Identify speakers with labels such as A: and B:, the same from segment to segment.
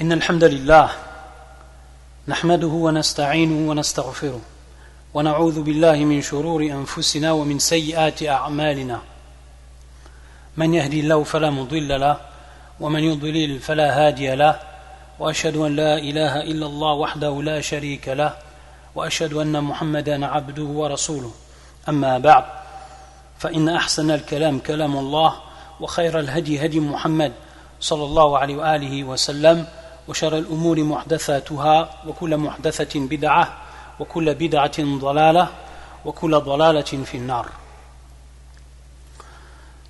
A: إن الحمد لله نحمده ونستعينه ونستغفره ونعوذ بالله من شرور أنفسنا ومن سيئات أعمالنا من يهدي الله فلا مضل له ومن يضلل فلا هادي له وأشهد أن لا إله إلا الله وحده لا شريك له وأشهد أن محمدا عبده ورسوله أما بعد فإن أحسن الكلام كلام الله وخير الهدي هدي محمد صلى الله عليه وآله وسلم وشر الأمور محدثاتها وكل محدثة بدعة وكل بدعة ضلالة وكل ضلالة في النار.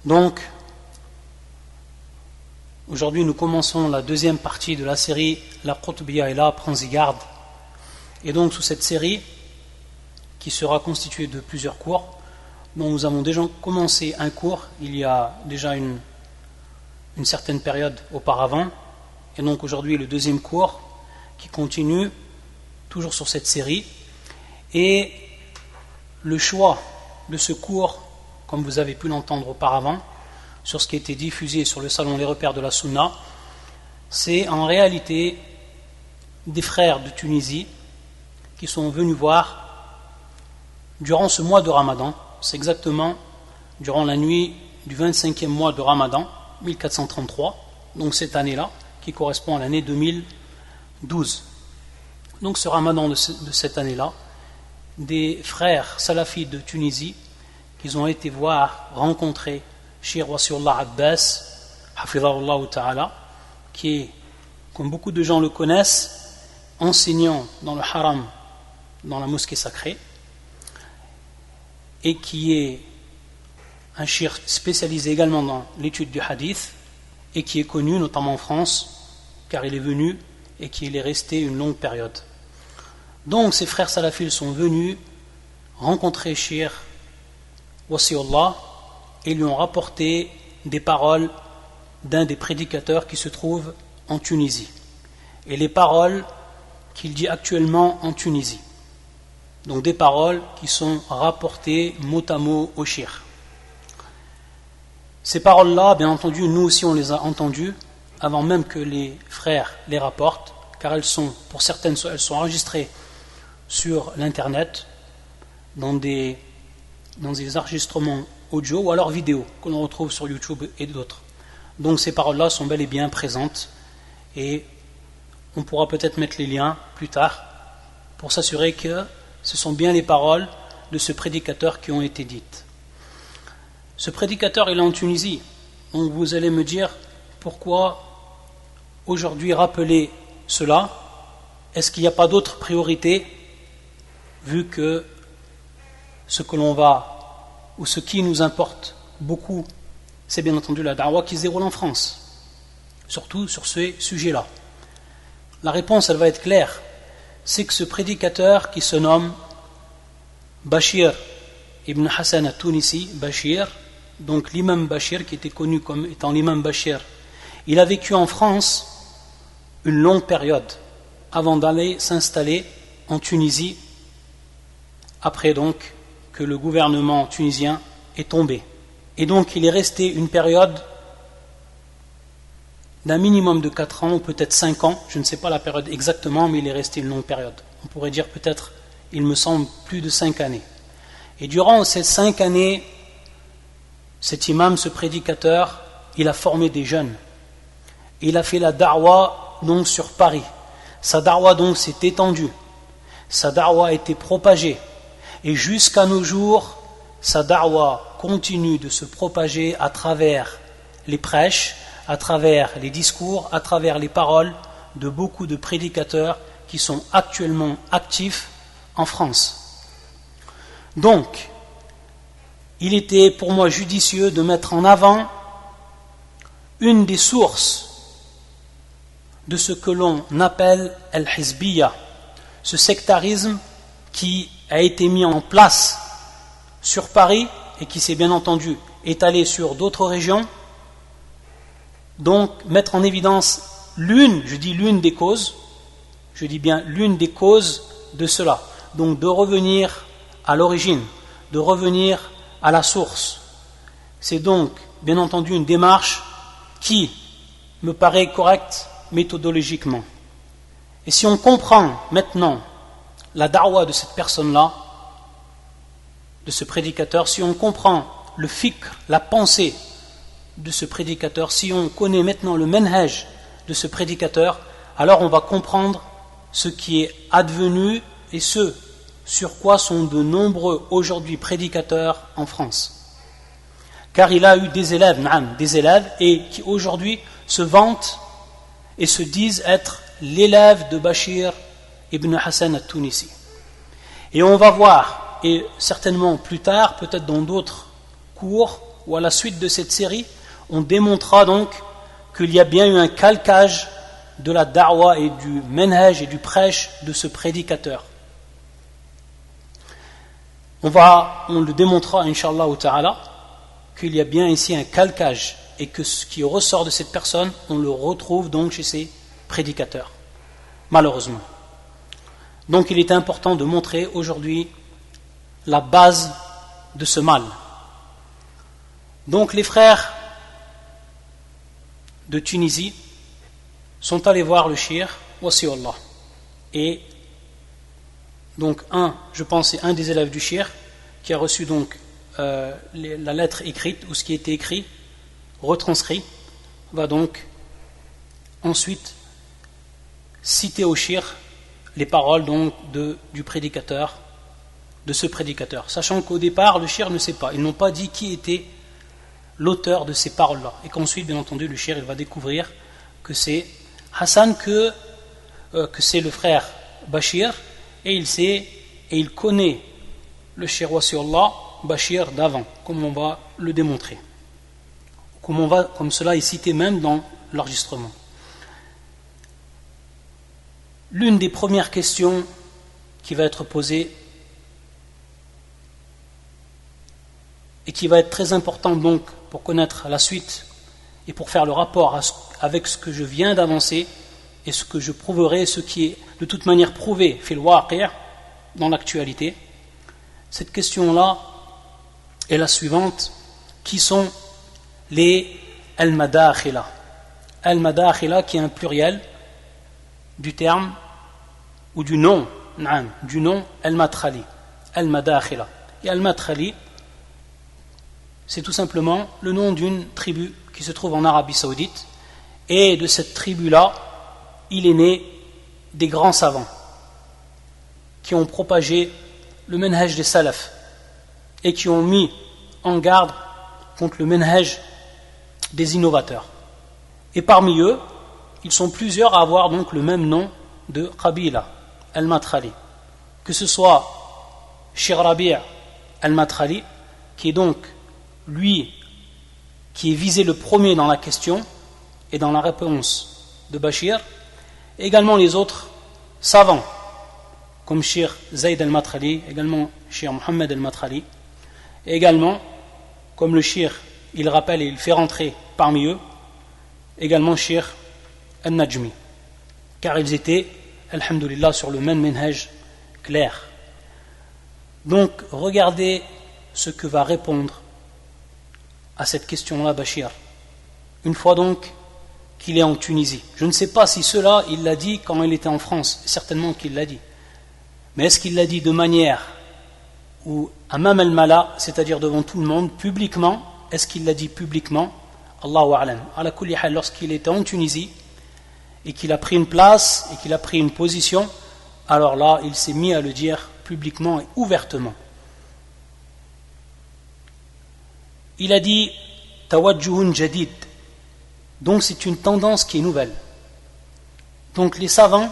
A: Donc, aujourd'hui nous commençons la deuxième partie de la série La Qutbiyya est là, prends-y garde. Et donc sous cette série, qui sera constituée de plusieurs cours, dont nous avons déjà commencé un cours il y a déjà une certaine période auparavant, et donc aujourd'hui le deuxième cours qui continue toujours sur cette série. Et le choix de ce cours, comme vous avez pu l'entendre auparavant, sur ce qui a été diffusé sur le salon Les Repères de la Sunna, c'est en réalité des frères de Tunisie qui sont venus voir durant ce mois de Ramadan, c'est exactement durant la nuit du 25e mois de Ramadan 1433, donc cette année-là, qui correspond à l'année 2012. Donc ce Ramadan de cette année-là, des frères salafis de Tunisie qu'ils ont été voir, rencontrer Cheikh Wasiullah Abbas, Hafidhahullah Ta'ala, qui est, comme beaucoup de gens le connaissent, enseignant dans le haram, dans la mosquée sacrée, et qui est un cheikh spécialisé également dans l'étude du hadith, et qui est connu notamment en France, car il est venu et qu'il est resté une longue période. Donc ces frères salafis sont venus rencontrer Cheikh Wasiullah et lui ont rapporté des paroles d'un des prédicateurs qui se trouve en Tunisie, et les paroles qu'il dit actuellement en Tunisie. Donc des paroles qui sont rapportées mot à mot au Cheikh. Ces paroles-là, bien entendu, nous aussi on les a entendues avant même que les frères les rapportent, car elles sont, pour certaines, elles sont enregistrées sur l'internet, dans des enregistrements audio ou alors vidéo que l'on retrouve sur YouTube et d'autres. Donc ces paroles-là sont bel et bien présentes, et on pourra peut-être mettre les liens plus tard pour s'assurer que ce sont bien les paroles de ce prédicateur qui ont été dites. Ce prédicateur, il est en Tunisie. Donc vous allez me dire, pourquoi aujourd'hui rappeler cela? Est-ce qu'il n'y a pas d'autre priorité, vu que ce que l'on va, ou ce qui nous importe beaucoup, c'est bien entendu la da'wa qui se déroule en France, surtout sur ce sujet-là? La réponse, elle va être claire. C'est que ce prédicateur qui se nomme Bachir ibn Hassan al-Tunisi, Bachir, donc l'imam Bachir, qui était connu comme étant l'imam Bachir, il a vécu en France une longue période avant d'aller s'installer en Tunisie, après donc que le gouvernement tunisien est tombé. Et donc il est resté une période d'un minimum de 4 ans, ou peut-être 5 ans, je ne sais pas la période exactement, mais il est resté une longue période. On pourrait dire peut-être, il me semble, plus de 5 années. Et durant ces 5 années, cet imam, ce prédicateur, il a formé des jeunes. Il a fait la da'wa donc sur Paris. Sa da'wa donc s'est étendue. Sa da'wa a été propagée. Et jusqu'à nos jours, sa da'wa continue de se propager à travers les prêches, à travers les discours, à travers les paroles de beaucoup de prédicateurs qui sont actuellement actifs en France. Donc, il était pour moi judicieux de mettre en avant une des sources de ce que l'on appelle al-hizbiyya, ce sectarisme qui a été mis en place sur Paris et qui s'est bien entendu étalé sur d'autres régions. Donc mettre en évidence l'une des causes, je dis bien l'une des causes de cela, donc de revenir à l'origine, de revenir à la source. C'est donc bien entendu une démarche qui me paraît correcte méthodologiquement. Et si on comprend maintenant la da'wa de cette personne-là, de ce prédicateur, si on comprend le fikr, la pensée de ce prédicateur, si on connaît maintenant le manhaj de ce prédicateur, alors on va comprendre ce qui est advenu et ce sur quoi sont de nombreux aujourd'hui prédicateurs en France. Car il a eu des élèves et qui aujourd'hui se vantent et se disent être l'élève de Bachir ibn Hassan al-Tunisi. Et on va voir, et certainement plus tard, peut-être dans d'autres cours ou à la suite de cette série, on démontrera donc qu'il y a bien eu un calcage de la da'wa et du manhaj et du prêche de ce prédicateur. On le démontrera, Inch'Allah ta'ala, qu'il y a bien ici un calcage et que ce qui ressort de cette personne, on le retrouve donc chez ces prédicateurs, malheureusement. Donc il est important de montrer aujourd'hui la base de ce mal. Donc les frères de Tunisie sont allés voir le shir Wasiullah. Et donc je pense c'est un des élèves du shir qui a reçu donc la lettre écrite ou ce qui était écrit, retranscrit, va donc ensuite citer au shir les paroles donc du prédicateur, de ce prédicateur, sachant qu'au départ le shir ne sait pas, ils n'ont pas dit qui était l'auteur de ces paroles-là, et qu'ensuite bien entendu le shir il va découvrir que c'est Hassan, que c'est le frère Bachir, et il connaît le shir Wasiullah Bachir d'avant, comme on va le démontrer, comme cela est cité même dans l'enregistrement. L'une des premières questions qui va être posée et qui va être très importante donc pour connaître la suite et pour faire le rapport avec ce que je viens d'avancer et ce que je prouverai, ce qui est de toute manière prouvé fil waqi' dans l'actualité. Cette question-là est la suivante: qui sont les al-madakhila? Al-madakhila qui est un pluriel du terme ou du nom al-matrali, al-madakhila. Et al-matrali, c'est tout simplement le nom d'une tribu qui se trouve en Arabie Saoudite, et de cette tribu-là, il est né des grands savants qui ont propagé le manhaj des salaf et qui ont mis en garde contre le manhaj des innovateurs. Et parmi eux, ils sont plusieurs à avoir donc le même nom de Qabila al-Matrali, que ce soit Shir Rabi' al-Matrali, qui est donc lui qui est visé le premier dans la question et dans la réponse de Bachir, et également les autres savants comme Shir Zayd al-Matrali, également Shir Mohammed al-Matrali, et également comme le Shir il rappelle et il fait rentrer parmi eux également Shir al-Najmi, car ils étaient alhamdulillah sur le même manhaj clair. Donc regardez ce que va répondre à cette question-là Bachir, une fois donc qu'il est en Tunisie. Je ne sais pas si cela il l'a dit quand il était en France, certainement qu'il l'a dit, mais est-ce qu'il l'a dit de manière ou amam al-mala, c'est-à-dire devant tout le monde, publiquement? Est-ce qu'il l'a dit publiquement? Allahu a'lam. Ala kulli hal, lorsqu'il était en Tunisie et qu'il a pris une place et qu'il a pris une position, alors là il s'est mis à le dire publiquement et ouvertement. Il a dit tawajjuhun jadid, donc c'est une tendance qui est nouvelle. Donc les savants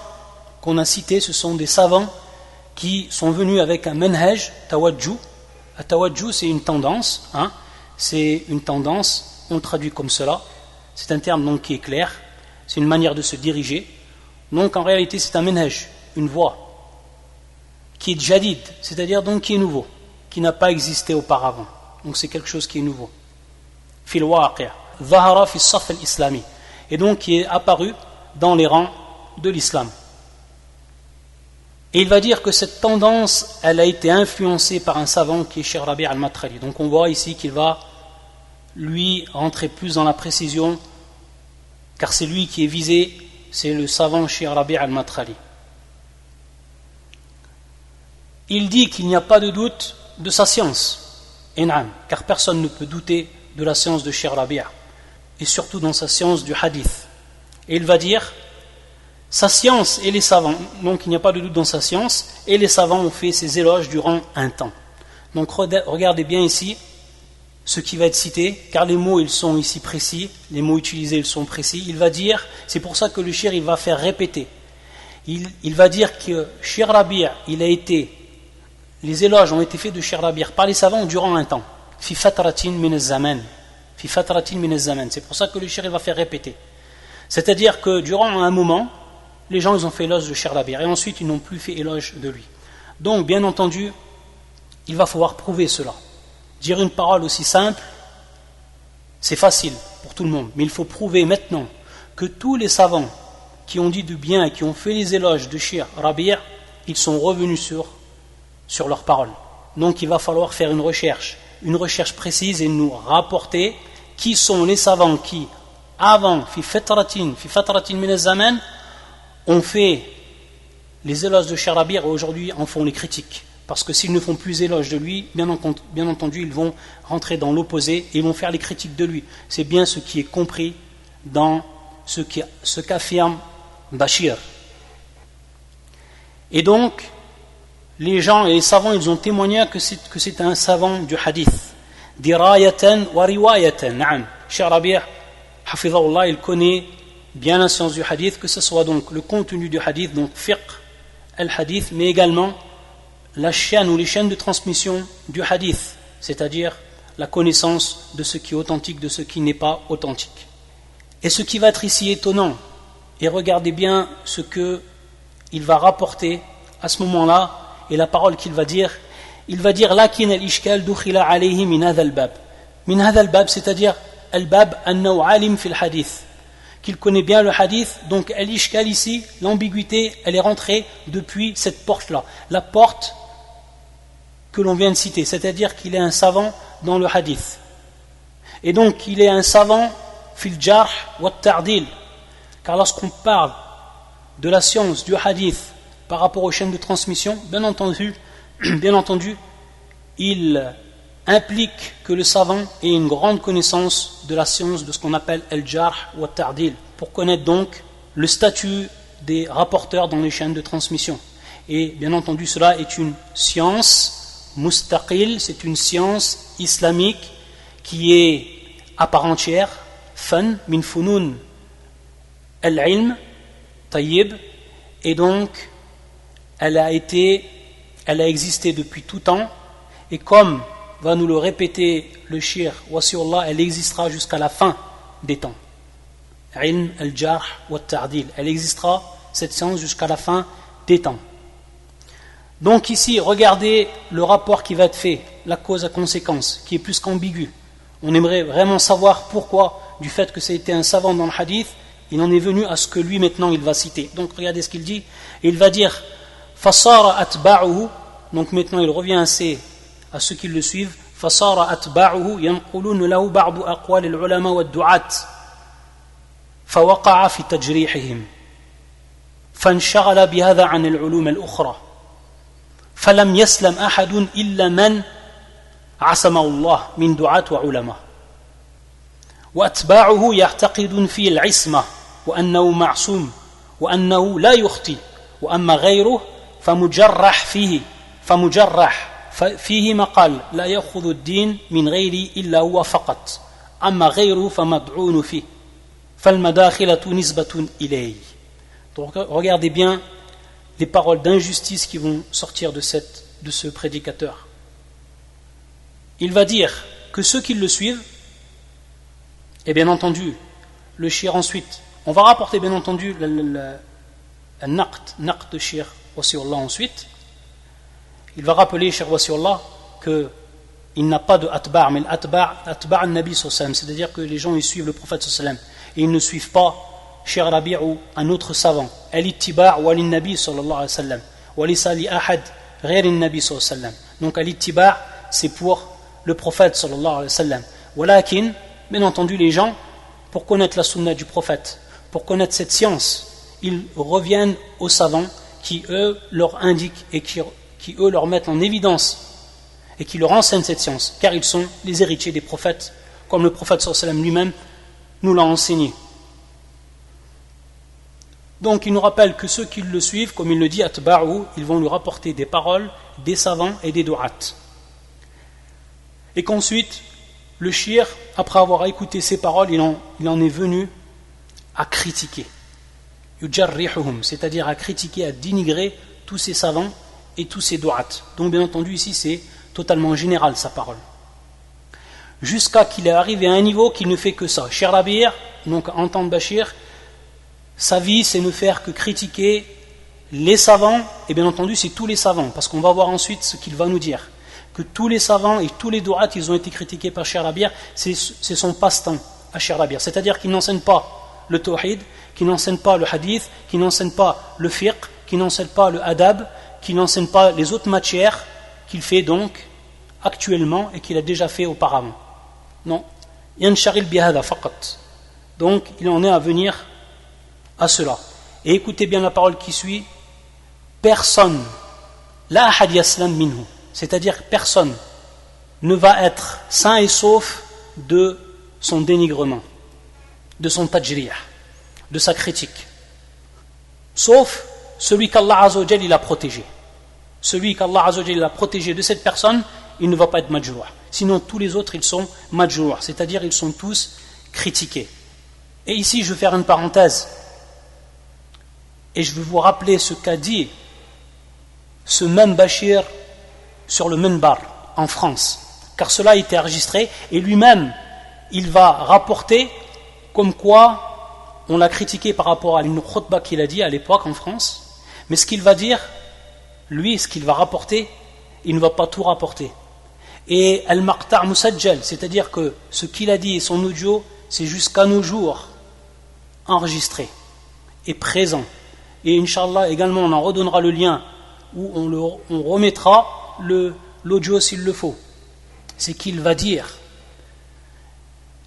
A: qu'on a cités, ce sont des savants qui sont venus avec un manhaj tawajjuh. Tawajjuh, c'est une tendance, c'est une tendance, on le traduit comme cela, c'est un terme donc qui est clair, c'est une manière de se diriger. Donc en réalité c'est un manhaj, une voie qui est jadid, c'est-à-dire donc qui est nouveau, qui n'a pas existé auparavant. Donc c'est quelque chose qui est nouveau. Fil waqi', zahara fi saf al-islami, et donc qui est apparu dans les rangs de l'islam. Et il va dire que cette tendance, elle a été influencée par un savant qui est Shir Rabi' al-Matrali. Donc on voit ici qu'il va lui rentrer plus dans la précision, car c'est lui qui est visé, c'est le savant Cheikh Rabi' al-Madkhali. Il dit qu'il n'y a pas de doute de sa science, car personne ne peut douter de la science de Cheikh Rabi', et surtout dans sa science du hadith. Et il va dire, sa science et les savants, donc il n'y a pas de doute dans sa science, et les savants ont fait ses éloges durant un temps. Donc regardez bien ici ce qui va être cité, car les mots ils sont ici précis, les mots utilisés ils sont précis. Il va dire, c'est pour ça que le shir il va faire répéter. Il va dire que Cheikh Rabi' les éloges ont été faits de Cheikh Rabi' par les savants durant un temps. Fi fatratin min az-zaman. Fi fatratin min az-zaman. C'est pour ça que le shir il va faire répéter. C'est-à-dire que durant un moment, les gens ils ont fait éloge de Cheikh Rabi' et ensuite ils n'ont plus fait éloge de lui. Donc bien entendu, il va falloir prouver cela. Dire une parole aussi simple, c'est facile pour tout le monde, mais il faut prouver maintenant que tous les savants qui ont dit du bien et qui ont fait les éloges de Cheikh Rabi', ils sont revenus sur leurs paroles. Donc il va falloir faire une recherche précise et nous rapporter qui sont les savants qui, avant, fi fatratin min az-zaman, ont fait les éloges de Cheikh Rabi' et aujourd'hui en font les critiques. Parce que s'ils ne font plus éloge de lui, bien entendu, ils vont rentrer dans l'opposé et ils vont faire les critiques de lui. C'est bien ce qui est compris dans ce qu'affirme Bashir. Et donc, les gens et les savants, ils ont témoigné que c'est un savant du hadith. Dirayatan wa riwayatan. Na'am. Cheikh Rabi', hafidhahullah, il connaît bien la science du hadith, que ce soit donc le contenu du hadith, donc fiqh al-hadith, mais également la chaîne ou les chaînes de transmission du hadith, c'est-à-dire la connaissance de ce qui est authentique, de ce qui n'est pas authentique. Et ce qui va être ici étonnant, et regardez bien ce qu'il va rapporter à ce moment-là, et la parole qu'il va dire, il va dire lakin al-ishkal dukhila alayhi min hadha al-bab. Min hadha al-bab, c'est-à-dire al-bab annahu alim fi al-hadith, qu'il connaît bien le hadith. Donc al-ishkal ici, l'ambiguïté, elle est rentrée depuis cette porte-là, la porte que l'on vient de citer, c'est-à-dire qu'il est un savant dans le hadith. Et donc il est un savant fil jarh wa ta'dil, car lorsqu'on parle de la science du hadith par rapport aux chaînes de transmission, bien entendu, il implique que le savant ait une grande connaissance de la science de ce qu'on appelle al-jarh wa ta'dil, pour connaître donc le statut des rapporteurs dans les chaînes de transmission. Et bien entendu, cela est une science mustaqil, c'est une science islamique qui est à part entière, fan min funun al-ilm tayyib, et donc elle a existé depuis tout temps, et comme va nous le répéter le Cheikh Wasiullah, elle existera jusqu'à la fin des temps. Ilm al-jarh wa ta'dil, elle existera, cette science, jusqu'à la fin des temps. Donc ici, regardez le rapport qui va être fait, la cause à conséquence, qui est plus qu'ambigu. On aimerait vraiment savoir pourquoi, du fait que ça a été un savant dans le hadith, il en est venu à ce que lui maintenant il va citer. Donc regardez ce qu'il dit, et il va dire fasara atba'uhu, donc maintenant il revient à ceux qui le suivent, fasara atba'uhu yanqulun lahu ba'd aqwal al-ulama wa ad-du'at fawaqa'a fi tajrihihim fanshaghala bihadha 'an al-ulum al-ukhra فلم يسلم أحد إلا من عصمه الله من دعاة وعلماء وأتباعه يعتقد في العصمة وأنه معصوم وأنه لا يخطئ وأما غيره فمجرح فيه مقال لا يأخذ الدين من غيري إلا هو فقط أما غيره فمدعون فيه فالمداخلة نسبة إليه. Donc regardez bien les paroles d'injustice qui vont sortir de ce prédicateur. Il va dire que ceux qui le suivent, et bien entendu, le shir ensuite, on va rapporter bien entendu le naqt de shir Wasiullah ensuite. Il va rappeler shir Wasiullah qu'il n'a pas de atba', mais l'atba' al-Nabi sallallahu, c'est-à-dire que les gens ils suivent le prophète sallallahu, et ils ne suivent pas Cheikh Rabi' ou un autre savant. Al-ittiba' wa lin-nabi sallallahu alayhi wa sallam wa laysa li ahad ghayr an-nabi sallallahu alayhi wa sallam. Donc al-ittiba' c'est pour le prophète sallallahu alayhi wa sallam. Walakin, bien entendu, les gens, pour connaître la sunna du prophète, pour connaître cette science ils reviennent aux savants qui eux leur indiquent et qui eux leur mettent en évidence et qui leur enseignent cette science, car ils sont les héritiers des prophètes, comme le prophète sallallahu alayhi wa sallam lui-même nous l'a enseigné. Donc il nous rappelle que ceux qui le suivent, comme il le dit, atba'u, ils vont lui rapporter des paroles, des savants et des du'at. Et qu'ensuite, le shir, après avoir écouté ces paroles, il en est venu à critiquer. Yujarrihuhum, c'est-à-dire à critiquer, à dénigrer tous ces savants et tous ces du'at. Donc bien entendu, ici c'est totalement général sa parole. Jusqu'à qu'il est arrivé à un niveau qu'il ne fait que ça. Cheikh Rabi', donc en tant que Bachir, sa vie c'est ne faire que critiquer les savants, et bien entendu c'est tous les savants, parce qu'on va voir ensuite ce qu'il va nous dire, que tous les savants et tous les du'at ils ont été critiqués par Cheikh Rabi', c'est son passe-temps à Cheikh Rabi', c'est-à-dire qu'il n'enseigne pas le tawhid, qu'il n'enseigne pas le hadith, qu'il n'enseigne pas le fiqh, qu'il n'enseigne pas le adab, qu'il n'enseigne pas les autres matières qu'il fait donc actuellement et qu'il a déjà fait auparavant. Non, yansharil bihada faqat. Donc il en est à venir à cela. Et écoutez bien la parole qui suit. Personne, la ahad yaslam minhu, c'est-à-dire personne ne va être sain et sauf de son dénigrement, de son tajrih, de sa critique, sauf celui qu'Allah Azza wa Jalla il a protégé. Celui qu'Allah Azza wa Jalla a protégé de cette personne, il ne va pas être majrouh. Sinon tous les autres ils sont majrouh, c'est-à-dire ils sont tous critiqués. Et ici je vais faire une parenthèse et je vais vous rappeler ce qu'a dit ce même Bachir sur le minbar en France, car cela a été enregistré et lui-même il va rapporter comme quoi on l'a critiqué par rapport à une khutbah qu'il a dit à l'époque en France, mais ce qu'il va dire, lui, ce qu'il va rapporter, il ne va pas tout rapporter. Et al-maqta' musajjal, c'est-à-dire que ce qu'il a dit et son audio, c'est jusqu'à nos jours enregistré et présent. Et Inch'Allah, également, on en redonnera le lien où on remettra l'audio s'il le faut. C'est qu'il va dire.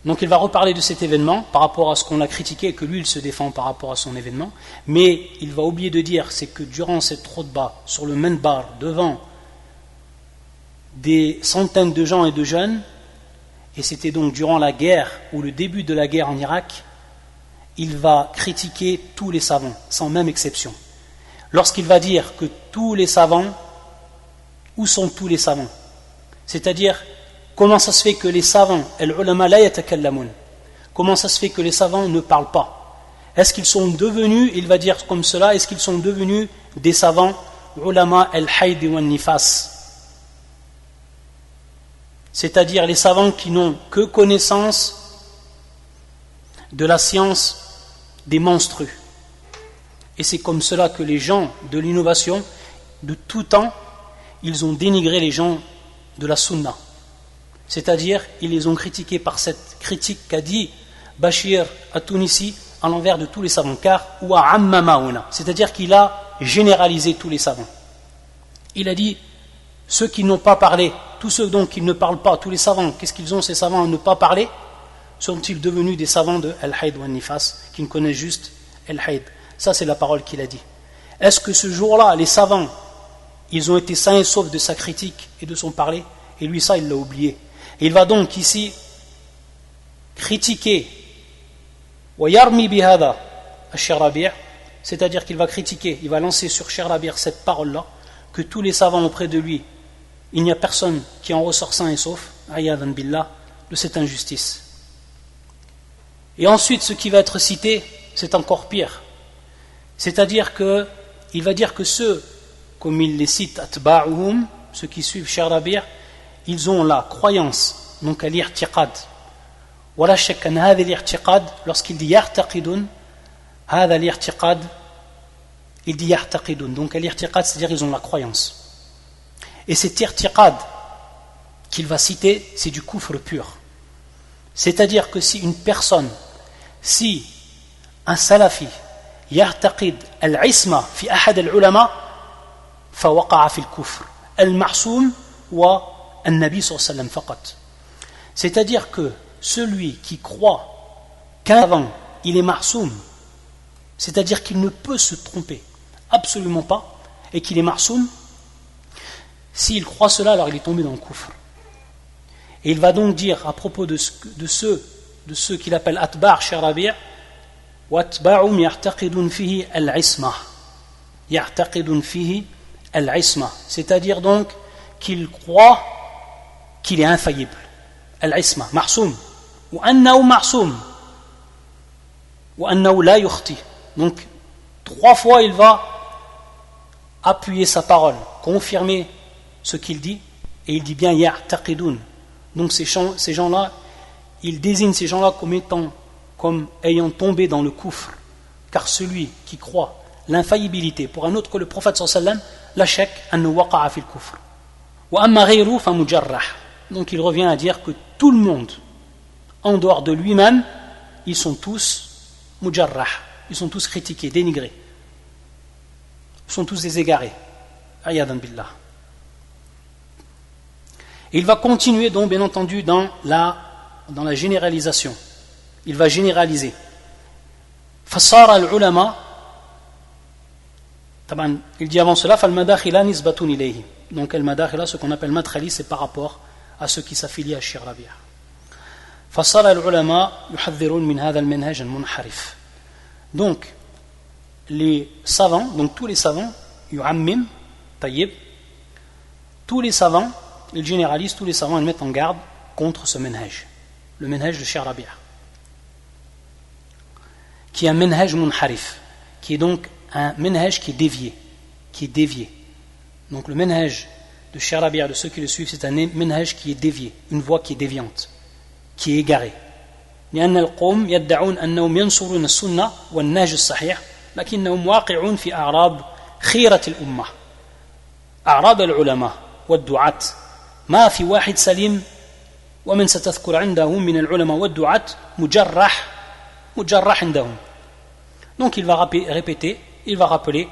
A: Donc il va reparler de cet événement par rapport à ce qu'on a critiqué et que lui il se défend par rapport à son événement, mais il va oublier de dire c'est que durant cette khutbah sur le minbar devant des centaines de gens et de jeunes, et c'était donc durant la guerre ou le début de la guerre en Irak, il va critiquer tous les savants sans même exception. Lorsqu'il va dire que tous les savants, où sont tous les savants? C'est-à-dire comment ça se fait que les savants, al-ulama la yatakallamun, comment ça se fait que les savants ne parlent pas? Est-ce qu'ils sont devenus, il va dire comme cela, est-ce qu'ils sont devenus des savants, ulama al-hayd wa nifas, c'est-à-dire les savants qui n'ont que connaissance de la science des menstrues. Et c'est comme cela que les gens de l'innovation, de tout temps, ils ont dénigré les gens de la sunna. C'est-à-dire, ils les ont critiqués par cette critique qu'a dit Bachir à Tunisi à l'envers de tous les savants, car ou à ammamauna, c'est-à-dire qu'il a généralisé tous les savants. Il a dit ceux qui n'ont pas parlé, tous ceux donc qui ne parlent pas, tous les savants, qu'est-ce qu'ils ont ces savants à ne pas parler? Sont-ils devenus des savants de al-hayd wa nifas, qui ne connaissent juste al-hayd? Ça c'est la parole qu'il a dit. Est-ce que ce jour-là, les savants, ils ont été sains et saufs de sa critique et de son parler? Et lui ça il l'a oublié. Et il va donc ici critiquer wa yarmi bihada Cheikh Rabi', c'est-à-dire qu'il va critiquer, il va lancer sur Cheikh Rabi' cette parole-là, que tous les savants auprès de lui, il n'y a personne qui en ressort sain et sauf, ayadan billah, de cette injustice. Et ensuite, ce qui va être cité, c'est encore pire. C'est-à-dire que il va dire que ceux, comme il les cite, atba'uhum, ceux qui suivent Cheikh Rabi', ils ont la croyance, donc à l'irtiqad. Wala shak an hadha l'irtiqad, lorsqu'il dit yartaqidun, hadha l'irtiqad, il dit yartaqidun. Donc à l'irtiqad, c'est-à-dire ils ont la croyance. Et cet irtiqad qu'il va citer, c'est du kufr pur. C'est-à-dire que si une personne, si un salafi yartaqid al-isma fi ahad al-ulama, fa waqa'a fi al-kufr al-ma'soum wa al-nabi sallallahu alayhi wa sallam faqat. C'est-à-dire que celui qui croit qu'un savant il est ma'soum, c'est-à-dire qu'il ne peut se tromper, absolument pas, et qu'il est marsoum. S'il croit cela, alors il est tombé dans le kufr. Et il va donc dire à propos de ceux qu'il appelle atbar' Cheikh Rabi', وَاتْبَعُمْ يَعْتَقِدٌ فِيهِ الْعِصْمَةِ يَعْتَقِدٌ فِيهِ الْعِصْمَةِ, c'est-à-dire donc qu'il croit qu'il est infaillible. Al-Isma, marsoum. Ou annahu marsoum. Ou annahu la yukhti. Donc, 3 fois il va appuyer sa parole, confirmer ce qu'il dit, et il dit bien ya'taqidun. Donc ces gens-là, il désigne ces gens-là comme ayant tombé dans le kufr. Car celui qui croit l'infaillibilité, pour un autre que le prophète sallallahu alayhi wa sallam, la shak annahu waqa'a fil kufr. Wa amma ghayru fa mujarrah. Donc il revient à dire que tout le monde, en dehors de lui-même, ils sont tous mujarrah, ils sont tous critiqués, dénigrés, ils sont tous des égarés. Ayadan billah. Et il va continuer donc bien entendu dans la généralisation. Il va généraliser. Fassara al-ulama, il dit avant cela, fal-madakhila nisbatun ilayhi. Donc al-madakhila, ce qu'on appelle madkhali, c'est par rapport à ceux qui s'affilient à Cheikh Rabi'. Fassara al-ulama yuhadhirun min hadha al-manhaj al-munharif. Donc les savants, donc tous les savants, yu'ammim, tayyib, tous les savants, ils généralisent, tous les savants, ils mettent en garde contre ce manhaj, le manhaj de Cheikh Rabi', qui est un manhaj munharif, qui est donc un manhaj qui est dévié. Donc le manhaj de Cheikh Rabi', de ceux qui le suivent, c'est un manhaj qui est dévié, une voie qui est déviante, qui est égarée. لأن القوم يدعون أنهم ينصرون السنة والنهج الصحيح لكنهم واقعون في أعراض خيرة الأمة أعراض العلماء والدعاة ما في واحد سليم ومن ستذكر عندهم من العلماء والدعاة مجرح عندهم. Donc il va répéter, il va rappeler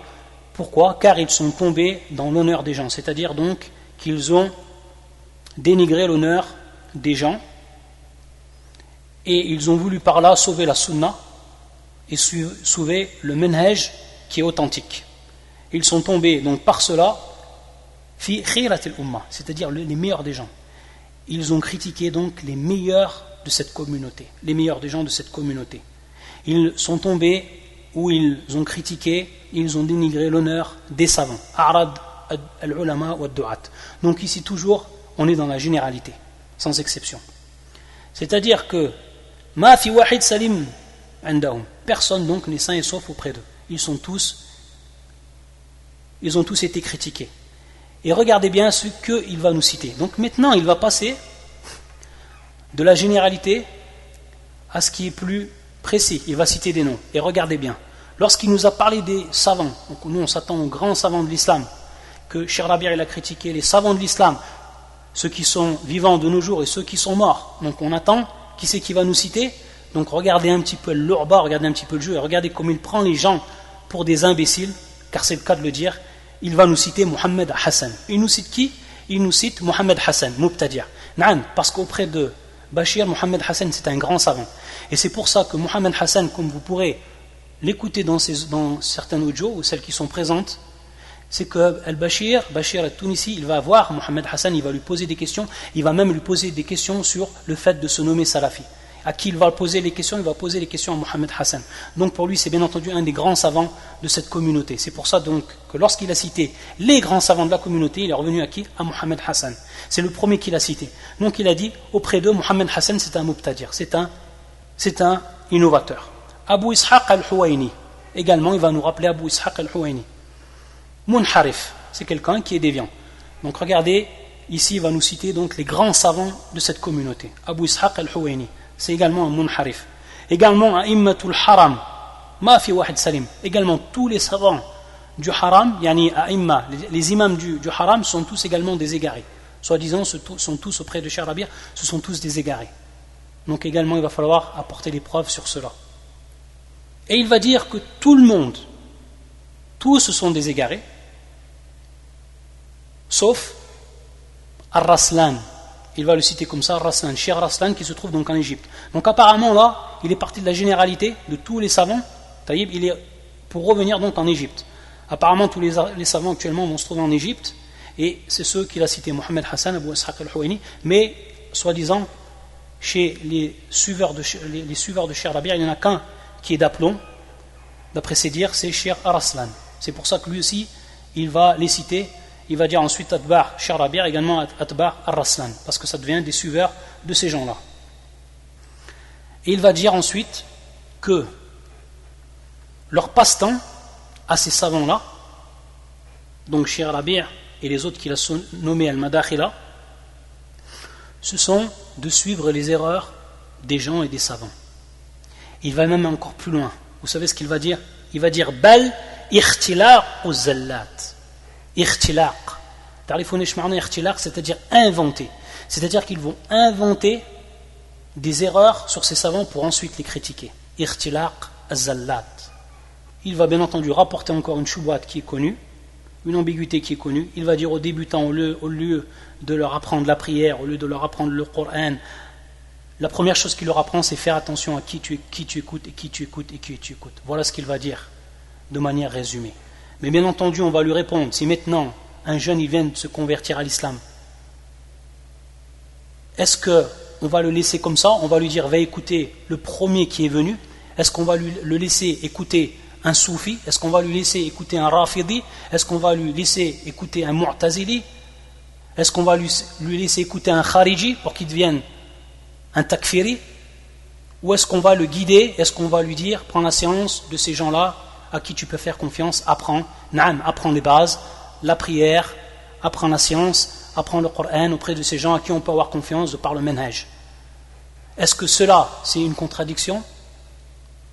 A: pourquoi, car ils sont tombés dans l'honneur des gens, c'est-à-dire donc qu'ils ont dénigré l'honneur des gens et ils ont voulu par là sauver la sunna et sauver le manhaj qui est authentique. Ils sont tombés donc par cela fi khirat al-umma, c'est-à-dire les meilleurs des gens. Ils ont critiqué donc les meilleurs de cette communauté, les meilleurs des gens de cette communauté. Ils sont tombés où ils ont critiqué, ils ont dénigré l'honneur des savants. A'rad al-ulama wa ad-du'at. Donc ici toujours, on est dans la généralité, sans exception. C'est-à-dire que ma fi wahid salim indahum. Personne donc n'est sain et sauf auprès d'eux. Ils ont tous été critiqués. Et regardez bien ce qu'il va nous citer. Donc maintenant, il va passer de la généralité à ce qui est plus précis. Il va citer des noms. Et regardez bien. Lorsqu'il nous a parlé des savants, donc nous on s'attend aux grands savants de l'islam, que Cheikh Rabi' il a critiqué les savants de l'islam, ceux qui sont vivants de nos jours et ceux qui sont morts. Donc on attend, qui c'est qui va nous citer? Donc regardez un petit peu l'urba, regardez un petit peu le jeu, et regardez comme il prend les gens pour des imbéciles, car c'est le cas de le dire. Il va nous citer Mohamed Hassan. Il nous cite qui? Il nous cite Mohamed Hassan, Mubtadi'a. Parce qu'auprès de Bachir, Mohamed Hassan c'est un grand savant. Et c'est pour ça que Mohamed Hassan, comme vous pourrez l'écouter dans certains audios ou celles qui sont présentes, c'est que Bachir al-Tunisi, il va voir Mohamed Hassan, il va lui poser des questions, il va même lui poser des questions sur le fait de se nommer Salafi. À qui il va poser les questions? Il va poser les questions à Mohamed Hassan. Donc pour lui, c'est bien entendu un des grands savants de cette communauté. C'est pour ça donc que lorsqu'il a cité les grands savants de la communauté, il est revenu à qui? À Mohamed Hassan. C'est le premier qu'il a cité. Donc il a dit, auprès d'eux, Mohamed Hassan c'est un mubtadir, c'est un innovateur. Abu Ishaq al-Huwayni, également il va nous rappeler Abu Ishaq al-Huwayni. Munharif, c'est quelqu'un qui est déviant. Donc regardez, ici il va nous citer donc les grands savants de cette communauté. Abu Ishaq al-Huwayni, c'est également un munharif. Également A'immatul Haram, ma fi wahid salim. Également tous les savants du haram, yani A'imma, les imams du haram sont tous également des égarés. Soi-disant, sont tous auprès de Cheikh Rabi', ce sont tous des égarés. Donc également il va falloir apporter des preuves sur cela. Et il va dire que tout le monde, tous ce sont des égarés, sauf Ar-Raslan. Il va le citer comme ça, Ar-Raslan, Cheikh Raslan, qui se trouve donc en Égypte. Donc apparemment là, il est parti de la généralité de tous les savants. Taïb, il est pour revenir donc en Égypte. Apparemment, tous les savants actuellement vont se trouver en Égypte, et c'est ceux qu'il a cités, Mohamed Hassan, Abu Ishaq al-Huwaini, mais soi-disant, chez les suiveurs de Cheikh Rabi', il n'y en a qu'un qui est d'aplomb, d'après ses dires, c'est Cheikh Ar-Raslan. C'est pour ça que lui aussi, il va les citer, il va dire ensuite Atba' Cheikh Rabi', également Atba' Ar-Raslan, parce que ça devient des suiveurs de ces gens-là. Et il va dire ensuite que leur passe-temps à ces savants-là, donc Cheikh Rabi' et les autres qu'il a nommés Al-Madakhila, ce sont de suivre les erreurs des gens et des savants. Il va même encore plus loin. Vous savez ce qu'il va dire? Il va dire Bal ikhtilaq uz-zallat. Ikhtilaq. Ta'rifounesh ma'na ikhtilaq, c'est-à-dire inventer. C'est-à-dire qu'ils vont inventer des erreurs sur ces savants pour ensuite les critiquer. Ikhtilaq az-zallat. Il va bien entendu rapporter encore une shubhat qui est connue, une ambiguïté qui est connue. Il va dire aux débutants, au lieu de leur apprendre la prière, au lieu de leur apprendre le Coran, la première chose qu'il leur apprend, c'est faire attention à qui tu écoutes et qui tu écoutes et qui tu écoutes. Voilà ce qu'il va dire de manière résumée. Mais bien entendu, on va lui répondre, si maintenant un jeune il vient de se convertir à l'islam, est-ce qu'on va le laisser comme ça? On va lui dire, va écouter le premier qui est venu? Est-ce qu'on va le laisser écouter un soufi? Est-ce qu'on va lui laisser écouter un rafidi? Est-ce qu'on va lui laisser écouter un mu'tazili? Est-ce qu'on va lui laisser écouter un khariji pour qu'il devienne un takfiri? Ou est-ce qu'on va le guider? Est-ce qu'on va lui dire, prends la séance de ces gens-là à qui tu peux faire confiance, apprends les bases, la prière, apprends la science, apprends le Coran auprès de ces gens à qui on peut avoir confiance de par le manhaj. Est-ce que cela, c'est une contradiction?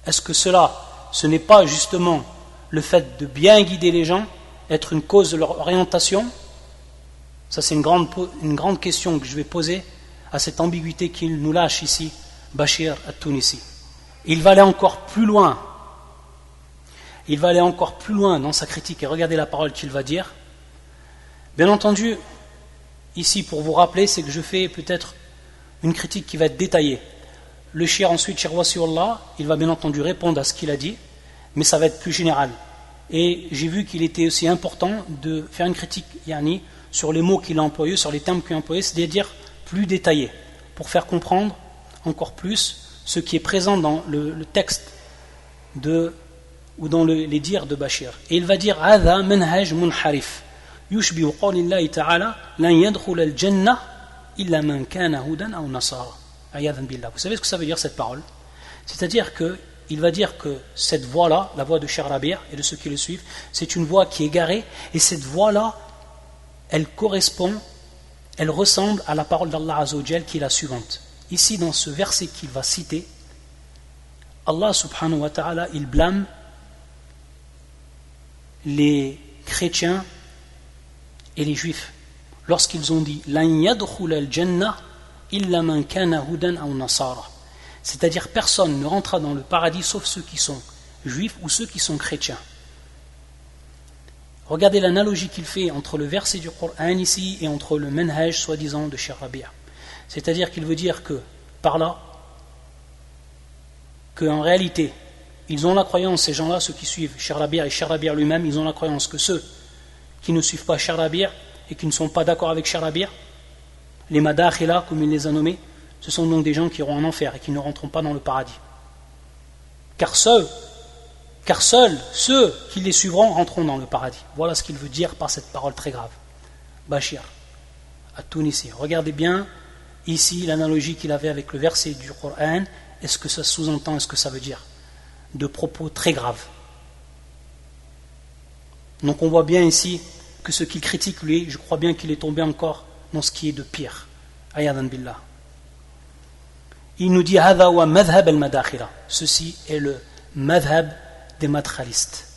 A: Est-ce que cela, ce n'est pas justement le fait de bien guider les gens, être une cause de leur orientation? Ça, c'est une grande question que je vais poser à cette ambiguïté qu'il nous lâche ici, Bachir at-Tunisi. Il va aller encore plus loin. Il va aller encore plus loin dans sa critique, et regardez la parole qu'il va dire. Bien entendu, ici, pour vous rappeler, c'est que je fais peut-être une critique qui va être détaillée. Le Cheikh ensuite, Cheikh Wasiullah, il va bien entendu répondre à ce qu'il a dit, mais ça va être plus général. Et j'ai vu qu'il était aussi important de faire une critique, sur les mots qu'il a employés, sur les termes qu'il a employés, c'est-à-dire plus détaillé, pour faire comprendre encore plus ce qui est présent dans le texte ou dans les dires de Bachir. Et il va dire هذا منهج منحرف يشبه قول الله تعالى لن يدخل الجنة إلا من كان هودا أو نصارى. Vous savez ce que ça veut dire cette parole? C'est-à-dire qu'il va dire que cette voie-là, la voie de Cheikh Rabi' et de ceux qui le suivent, c'est une voie qui est égarée, et cette voie-là, elle ressemble à la parole d'Allah Azza wa Jal qui est la suivante. Ici, dans ce verset qu'il va citer, Allah subhanahu wa ta'ala, il blâme les chrétiens et les juifs lorsqu'ils ont dit lan yadkhul al-jannah illa man kana hudan aw nasara, c'est-à-dire personne ne rentrera dans le paradis sauf ceux qui sont juifs ou ceux qui sont chrétiens. Regardez l'analogie qu'il fait entre le verset du Coran ici et entre le manhaj soi-disant de Cheikh Rabi'. C'est-à-dire qu'il veut dire que par là, qu'en réalité, ils ont la croyance, ces gens-là, ceux qui suivent Cheikh Rabi' et Cheikh Rabi' lui-même, ils ont la croyance que ceux qui ne suivent pas Cheikh Rabi' et qui ne sont pas d'accord avec Cheikh Rabi', les madakhila, comme il les a nommés, ce sont donc des gens qui iront en enfer et qui ne rentreront pas dans le paradis. Car seuls ceux qui les suivront rentreront dans le paradis. Voilà ce qu'il veut dire par cette parole très grave. Bachir, à Tunisi. Regardez bien ici l'analogie qu'il avait avec le verset du Coran. Est-ce que ça sous-entend, est-ce que ça veut dire de propos très graves? Donc on voit bien ici que ce qu'il critique, lui, je crois bien qu'il est tombé encore dans ce qui est de pire. Ayadan billah. Il nous dit Hadha wa madhhab al-madakhila. Ceci est le madhhab des madkhalistes.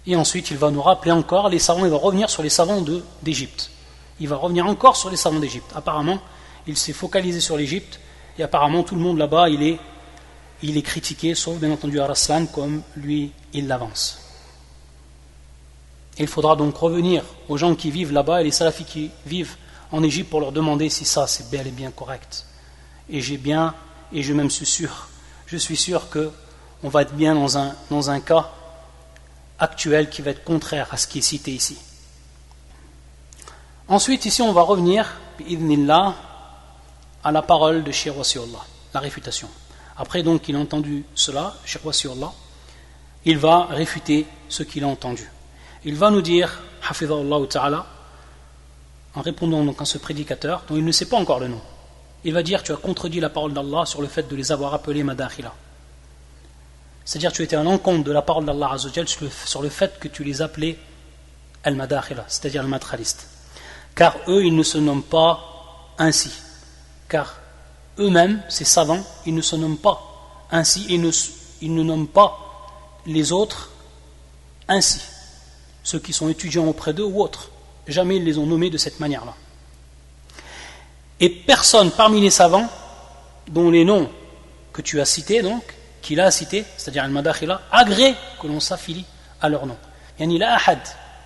A: Et ensuite il va nous rappeler encore les savants, il va revenir sur les savants d'Égypte. Il va revenir encore sur les savants d'Égypte. Apparemment, il s'est focalisé sur l'Égypte, et apparemment tout le monde là-bas il est critiqué, sauf bien entendu Ar-Raslan, comme lui il l'avance. Il faudra donc revenir aux gens qui vivent là-bas et les salafis qui vivent en Égypte pour leur demander si ça c'est bel et bien correct. Et je suis sûr que on va être bien dans un cas actuel qui va être contraire à ce qui est cité ici. Ensuite, ici, on va revenir, bi'idhnillah, à la parole de Cheikh Wasiullah, la réfutation. Après donc qu'il a entendu cela, Cheikh Wasiullah, il va réfuter ce qu'il a entendu. Il va nous dire, hafidhahullah ta'ala, en répondant donc à ce prédicateur, dont il ne sait pas encore le nom, il va dire, tu as contredit la parole d'Allah sur le fait de les avoir appelés madakhila. C'est-à-dire, tu étais à l'encontre de la parole d'Allah Azzawajal sur le fait que tu les appelais al-madakhila, c'est-à-dire al-madralistes. Car eux, ils ne se nomment pas ainsi. Car eux-mêmes, ces savants, ils ne se nomment pas ainsi, ils ne nomment pas les autres ainsi. Ceux qui sont étudiants auprès d'eux ou autres. Jamais ils les ont nommés de cette manière-là. Et personne parmi les savants, dont les noms que tu as cités, donc, qu'il a cités, c'est-à-dire al-madakhila, agrée que l'on s'affilie à leur nom. Yani la ahad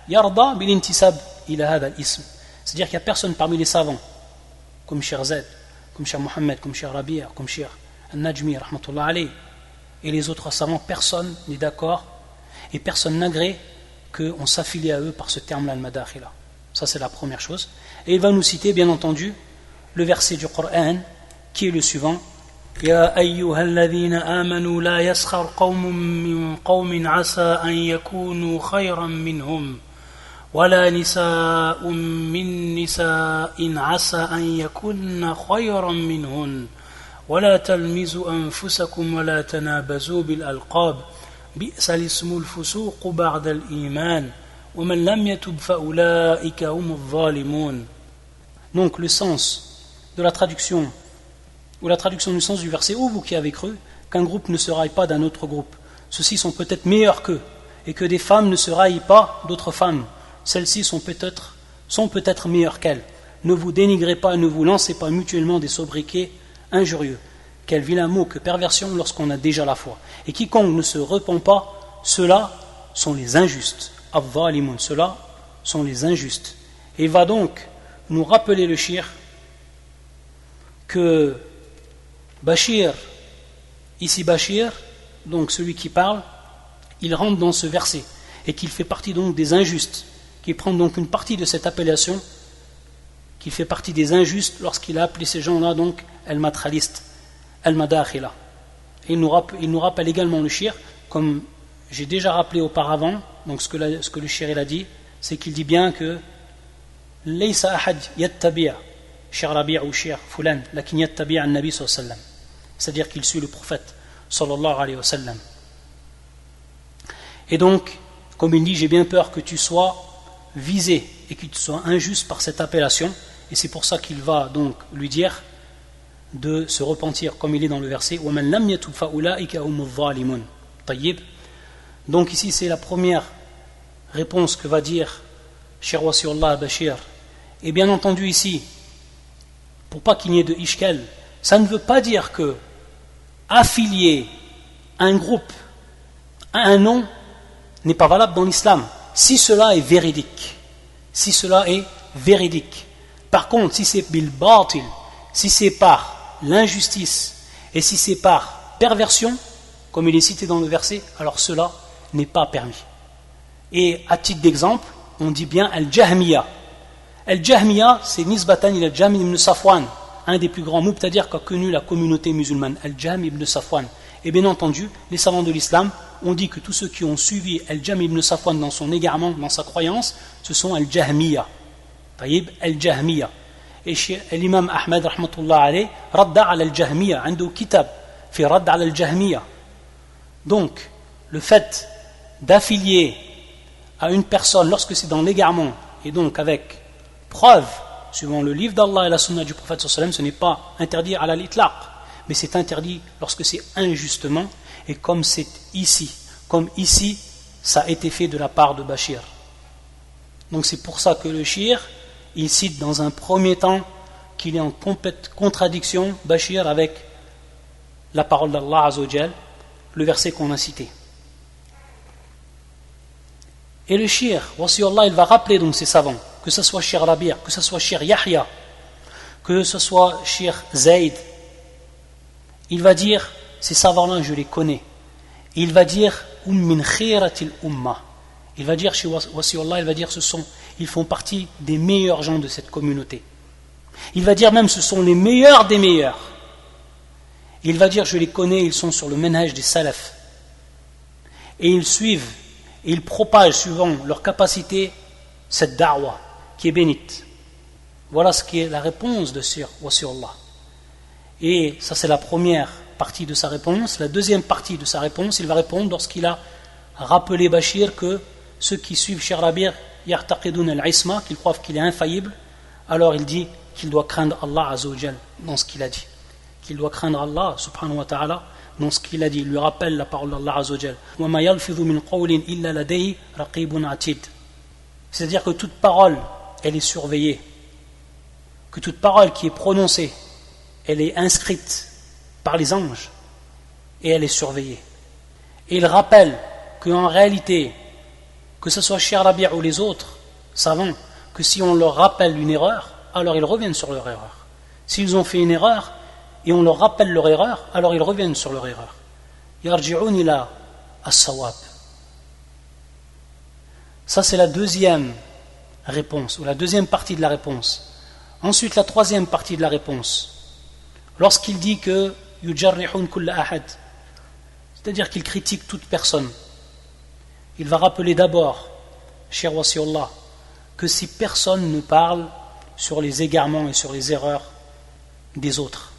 A: yarda bil intisab ila hadha al-ism. C'est-à-dire qu'il n'y a personne parmi les savants, comme Cheikh Zed, comme Cheikh Mohammed, comme Cheikh Rabi', comme Cheikh Al-Najmi, rahmatullah alayh, et les autres savants, personne n'est d'accord et personne n'agrée qu'on s'affilie à eux par ce terme-là, al-madakhila. Ça, c'est la première chose. Et il va nous citer, bien entendu, le verset du Coran qui est le suivant. يا أيها الذين آمنوا لا يسخر قوم من قوم عسى أن يكونوا خيرا منهم ولا نساء من نساء عسى أن يكن خيرا منهن ولا تلمزوا أنفسكم ولا تنابزوا بالألقاب بئس الاسم الفسوق بعد الإيمان ومن لم يتب فأولئك هم الظالمون. Donc le sens de la traduction ou la traduction du sens du verset, ou vous qui avez cru qu'un groupe ne se raille pas d'un autre groupe, ceux-ci sont peut-être meilleurs qu'eux, et que des femmes ne se raillent pas d'autres femmes, celles-ci sont peut-être meilleures qu'elles. Ne vous dénigrez pas et ne vous lancez pas mutuellement des sobriquets injurieux. Quel vilain mot que perversion lorsqu'on a déjà la foi. Et quiconque ne se repent pas, ceux-là sont les injustes. Al-Zalimun, ceux-là sont les injustes. Et il va donc nous rappeler le shir que Bachir, ici Bachir, donc celui qui parle, il rentre dans ce verset et qu'il fait partie donc des injustes, qu'il prend donc une partie de cette appellation, qu'il fait partie des injustes lorsqu'il a appelé ces gens-là donc al-madralistes, al-madakhila. Et il nous rappelle également le shir, comme j'ai déjà rappelé auparavant, donc ce que le shir il a dit, c'est qu'il dit bien que laysa ahad yattabi'a Cheikh Rabi' ou Cheikh Fulan, lakin yattabi' an-nabi sallallahu alayhi wa sallam. C'est-à-dire qu'il suit le prophète sallallahu alayhi wa sallam. Et donc, comme il dit, j'ai bien peur que tu sois visé et que tu sois injuste par cette appellation, et c'est pour ça qu'il va donc lui dire de se repentir, comme il est dans le verset وَمَنْ لَمْ يَتُبْ فَأُولَٰئِكَ هُمُ الظَّالِمُونَ. طيب. Donc ici c'est la première réponse que va dire Cheikh Wasiullah Bachir. Et bien entendu ici, pour pas qu'il n'y ait de ishkal, ça ne veut pas dire que affilier un groupe à un nom n'est pas valable dans l'islam, si cela est véridique. Si cela est véridique. Par contre, si c'est bil batil, si c'est par l'injustice et si c'est par perversion, comme il est cité dans le verset, alors cela n'est pas permis. Et à titre d'exemple, on dit bien al-Jahmiya. Al-Jahmiya, c'est Nisbatan ila al-Jahm ibn Safwan, un des plus grands mubtadirs qu'a connu la communauté musulmane, Al-Jahm ibn Safwan. Et bien entendu, les savants de l'islam ont dit que tous ceux qui ont suivi Al-Jahm ibn Safwan dans son égarement, dans sa croyance, ce sont Al-Jahmiya. Taïb, Al-Jahmiya. Et l'imam Ahmed, rahmatullah alayh, radda ala Al-Jahmiya, عنده kitab, fi radda ala Al-Jahmiya. Donc, le fait d'affilier à une personne lorsque c'est dans l'égarement, et donc avec preuve, suivant le livre d'Allah et la sunna du prophète sallallahu alayhi wa sallam, ce n'est pas interdit à l'itlaq, mais c'est interdit lorsque c'est injustement, et comme c'est ici, comme ici, ça a été fait de la part de Bachir. Donc c'est pour ça que le shir, il cite dans un premier temps qu'il est en complète contradiction, Bachir, avec la parole d'Allah Azzawajal, le verset qu'on a cité. Et le shir, Wasiullah, il va rappeler donc ces savants, que ce soit Cheikh Rabi', que ce soit Cheikh Yahya, que ce soit Cheikh Zayd, il va dire, ces savants-là, je les connais. Il va dire, min khiratil umma, Il va dire chez Wasiullah, il va dire ils font partie des meilleurs gens de cette communauté. Il va dire même ce sont les meilleurs des meilleurs. Il va dire je les connais, ils sont sur le manhaj des salaf. Et ils suivent, et ils propagent suivant leur capacité cette da'wa qui est bénite. Voilà ce qui est la réponse de Sir Wasiullah. Et ça c'est la première partie de sa réponse. La deuxième partie de sa réponse, il va répondre lorsqu'il a rappelé Bachir que ceux qui suivent Cheikh Rabir yartaqidun al-isma, qu'ils croient qu'il est infaillible, alors il dit qu'il doit craindre Allah Azza wa Jal dans ce qu'il a dit. Qu'il doit craindre Allah subhanahu wa ta'ala dans ce qu'il a dit. Il lui rappelle la parole d'Allah Azza wa Jal. Wa ma yalfidhu min qawlin illa ladayhi raqibun atid. C'est-à-dire que toute parole, elle est surveillée. Que toute parole qui est prononcée, elle est inscrite par les anges et elle est surveillée. Et il rappelle qu'en réalité, que ce soit Cheikh Rabi' ou les autres savants, que si on leur rappelle une erreur, alors ils reviennent sur leur erreur. S'ils ont fait une erreur et on leur rappelle leur erreur, alors ils reviennent sur leur erreur. Yarji'un ila as-sawab. Ça c'est la deuxième réponse, ou la deuxième partie de la réponse. Ensuite, la troisième partie de la réponse. Lorsqu'il dit que yujarrihun kulla ahad, c'est-à-dire qu'il critique toute personne, il va rappeler d'abord, cher Wasiullah, que si personne ne parle sur les égarements et sur les erreurs des autres,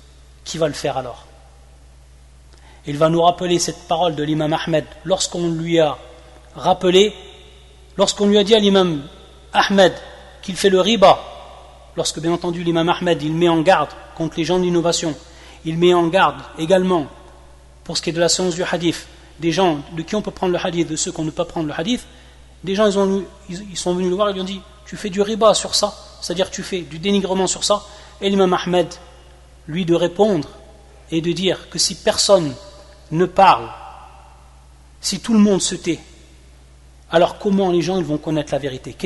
A: qui va le faire alors? Il va nous rappeler cette parole de l'imam Ahmed lorsqu'on lui a dit à l'imam Ahmed qu'il fait le riba, lorsque bien entendu l'imam Ahmed il met en garde contre les gens d'innovation, il met en garde également pour ce qui est de la science du hadith, des gens de qui on peut prendre le hadith, de ceux qu'on ne peut pas prendre le hadith. Des gens ils sont venus le voir et lui ont dit tu fais du riba sur ça, c'est-à-dire tu fais du dénigrement sur ça. Et l'imam Ahmed lui de répondre et de dire que si personne ne parle, si tout le monde se tait, alors comment les gens ils vont connaître la vérité?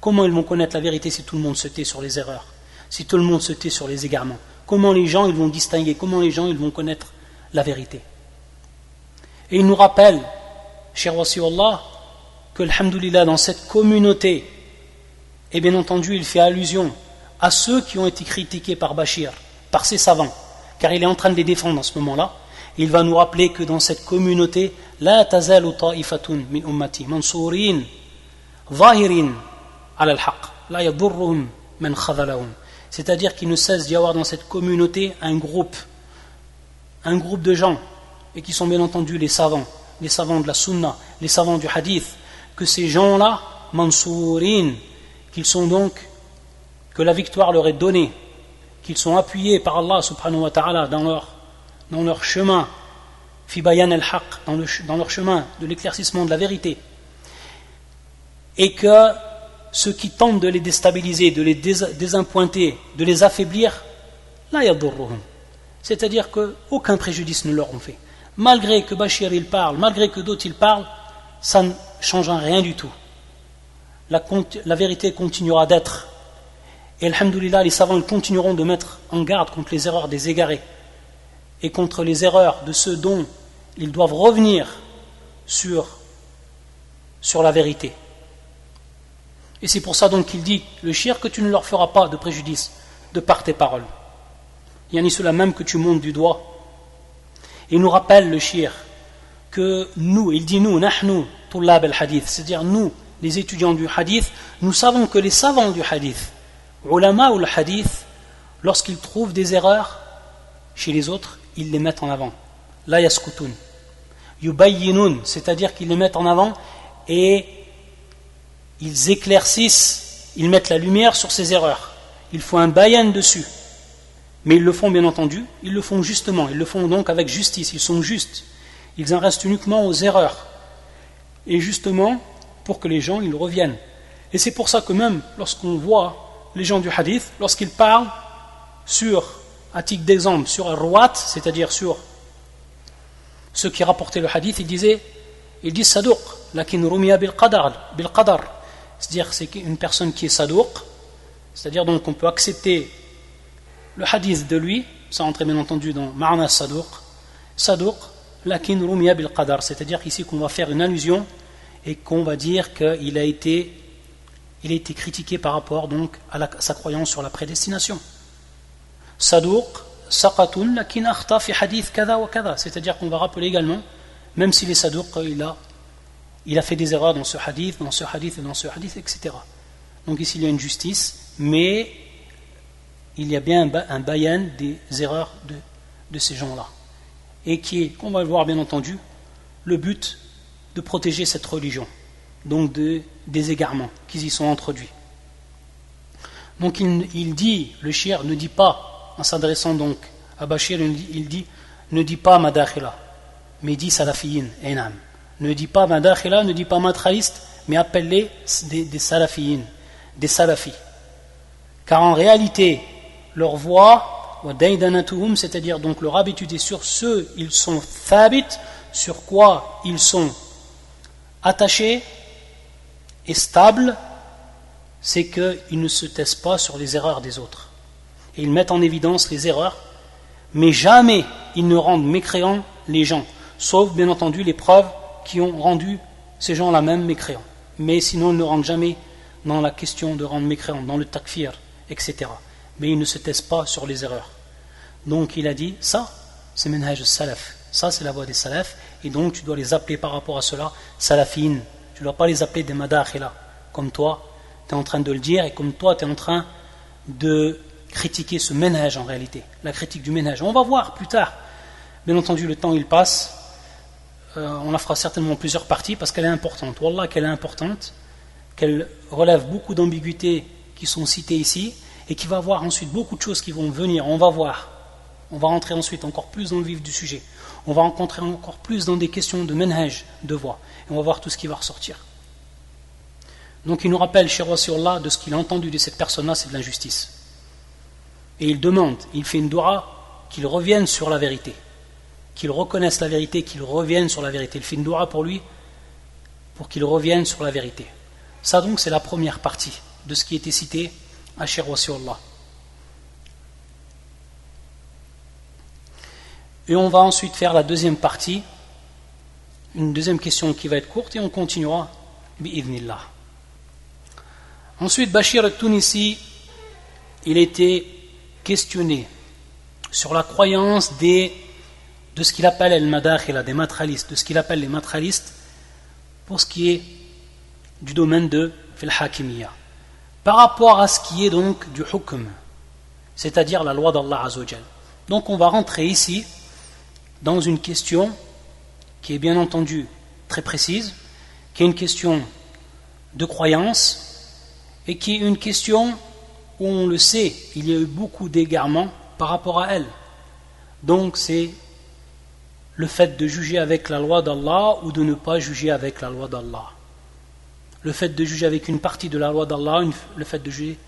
A: Comment ils vont connaître la vérité si tout le monde se tait sur les erreurs, si tout le monde se tait sur les égarements? Comment les gens ils vont distinguer, comment les gens ils vont connaître la vérité? Et il nous rappelle, cher Wasiullah, que alhamdoulilah dans cette communauté, et bien entendu il fait allusion à ceux qui ont été critiqués par Bachir, par ses savants, car il est en train de les défendre en ce moment-là. Il va nous rappeler que dans cette communauté, la tazalu ta'ifatun min ummati mansurin zahirin ala al-haq la yadurruhum man khadhalahum. C'est-à-dire qu'il ne cesse d'y avoir dans cette communauté un groupe de gens, et qui sont bien entendu les savants de la sunna, les savants du hadith, que ces gens-là, mansourin, qu'ils sont donc, que la victoire leur est donnée, qu'ils sont appuyés par Allah subhanahu wa ta'ala dans leur chemin, fi bayan al-haq, dans leur chemin de l'éclaircissement de la vérité, et que ceux qui tentent de les déstabiliser, de les désappointer, de les affaiblir, la yadurruhum, c'est-à-dire qu'aucun préjudice ne leur ont fait. Malgré que Bachir il parle, malgré que d'autres ils parlent, ça ne change rien du tout. La vérité continuera d'être. Et alhamdoulilah, les savants ils continueront de mettre en garde contre les erreurs des égarés et contre les erreurs de ceux dont ils doivent revenir sur la vérité. Et c'est pour ça donc qu'il dit, le shirk, que tu ne leur feras pas de préjudice de par tes paroles. Il y en a ceux-là même que tu montes du doigt. Et il nous rappelle le shirk que nous, il dit nous, nahnu tullab al-hadith, c'est-à-dire nous, les étudiants du hadith, nous savons que les savants du hadith, ulama ou le hadith, lorsqu'ils trouvent des erreurs chez les autres, ils les mettent en avant. La yaskutun. Yubayyinun, c'est-à-dire qu'ils les mettent en avant et ils éclaircissent, ils mettent la lumière sur ces erreurs. Il faut un bayan dessus. Mais ils le font bien entendu, ils le font justement, ils le font donc avec justice, ils sont justes. Ils en restent uniquement aux erreurs. Et justement, pour que les gens ils reviennent. Et c'est pour ça que même lorsqu'on voit les gens du hadith, lorsqu'ils parlent sur, à titre d'exemple, sur al-ruwat, c'est-à-dire sur ceux qui rapportaient le hadith, ils disent saduq, lakin rumiya bil qadar. C'est-à-dire c'est une personne qui est saduq, c'est-à-dire donc on peut accepter le hadith de lui, ça rentre bien entendu dans ma'na saduq, lakin rumiya bil qadar, c'est-à-dire ici qu'on va faire une allusion et qu'on va dire qu'il a été critiqué par rapport donc à sa croyance sur la prédestination. Saduq saqatun lakin akhta fi hadith kada wa kada, c'est-à-dire qu'on va rappeler également, même s'il est saduq, il a fait des erreurs dans ce hadith et dans ce hadith, etc. Donc ici il y a une justice, mais il y a bien un bayan des erreurs de ces gens-là, et qui est, qu'on va le voir bien entendu, le but de protéger cette religion, donc des égarements qui y sont introduits. Donc il dit, le shir ne dit pas, en s'adressant donc à Bachir, il dit, ne dit pas madakhila, mais il dit salafiyin, enam. Ne dit pas madakhila, ne dit pas madkhaliste, mais appelle-les des salafiyin, des salafis. Car en réalité, leur voix, c'est-à-dire donc leur habitude est sur ceux, ils sont thabit, sur quoi ils sont attachés et stables, c'est qu'ils ne se taisent pas sur les erreurs des autres. Et ils mettent en évidence les erreurs, mais jamais ils ne rendent mécréants les gens, sauf bien entendu les preuves qui ont rendu ces gens-là même mécréants. Mais sinon ils ne rentrent jamais dans la question de rendre mécréants, dans le takfir, etc. Mais ils ne se taisent pas sur les erreurs. Donc il a dit, ça c'est manhaj salaf, ça c'est la voie des salafs, et donc tu dois les appeler par rapport à cela salafin. Tu ne dois pas les appeler des madakhila, comme toi tu es en train de le dire, et comme toi tu es en train de critiquer ce manhaj en réalité, la critique du manhaj. On va voir plus tard, bien entendu le temps il passe, on la fera certainement en plusieurs parties parce qu'elle est importante. Wallah qu'elle est importante, qu'elle relève beaucoup d'ambiguïtés qui sont citées ici, et qui va avoir ensuite beaucoup de choses qui vont venir. On va voir, on va rentrer ensuite encore plus dans le vif du sujet, on va rencontrer encore plus dans des questions de manhaj, de voix, et on va voir tout ce qui va ressortir. Donc il nous rappelle, Cheikh Wasiullah, de ce qu'il a entendu de cette personne-là, c'est de l'injustice. Et il demande, il fait une doua qu'il revienne sur la vérité, qu'il reconnaisse la vérité, qu'il revienne sur la vérité. Il fait une doua pour lui, pour qu'il revienne sur la vérité. Ça donc c'est la première partie de ce qui était cité à Cheikh Wasiullah. Et on va ensuite faire la deuxième partie, une deuxième question qui va être courte, et on continuera bi'idhnillah. Ensuite, Bachir al-Tunisi, il était questionné sur la croyance de ce qu'il appelle al-madakhila, des matralistes, de ce qu'il appelle les matralistes, pour ce qui est du domaine de al-hakimiyya, par rapport à ce qui est donc du hukm, c'est-à-dire la loi d'Allah Azza wa Jal. Donc on va rentrer ici dans une question qui est bien entendu très précise, qui est une question de croyance, et qui est une question où on le sait, il y a eu beaucoup d'égarements par rapport à elle. Donc c'est le fait de juger avec la loi d'Allah ou de ne pas juger avec la loi d'Allah. Le fait de juger avec une partie de la loi d'Allah, le fait de juger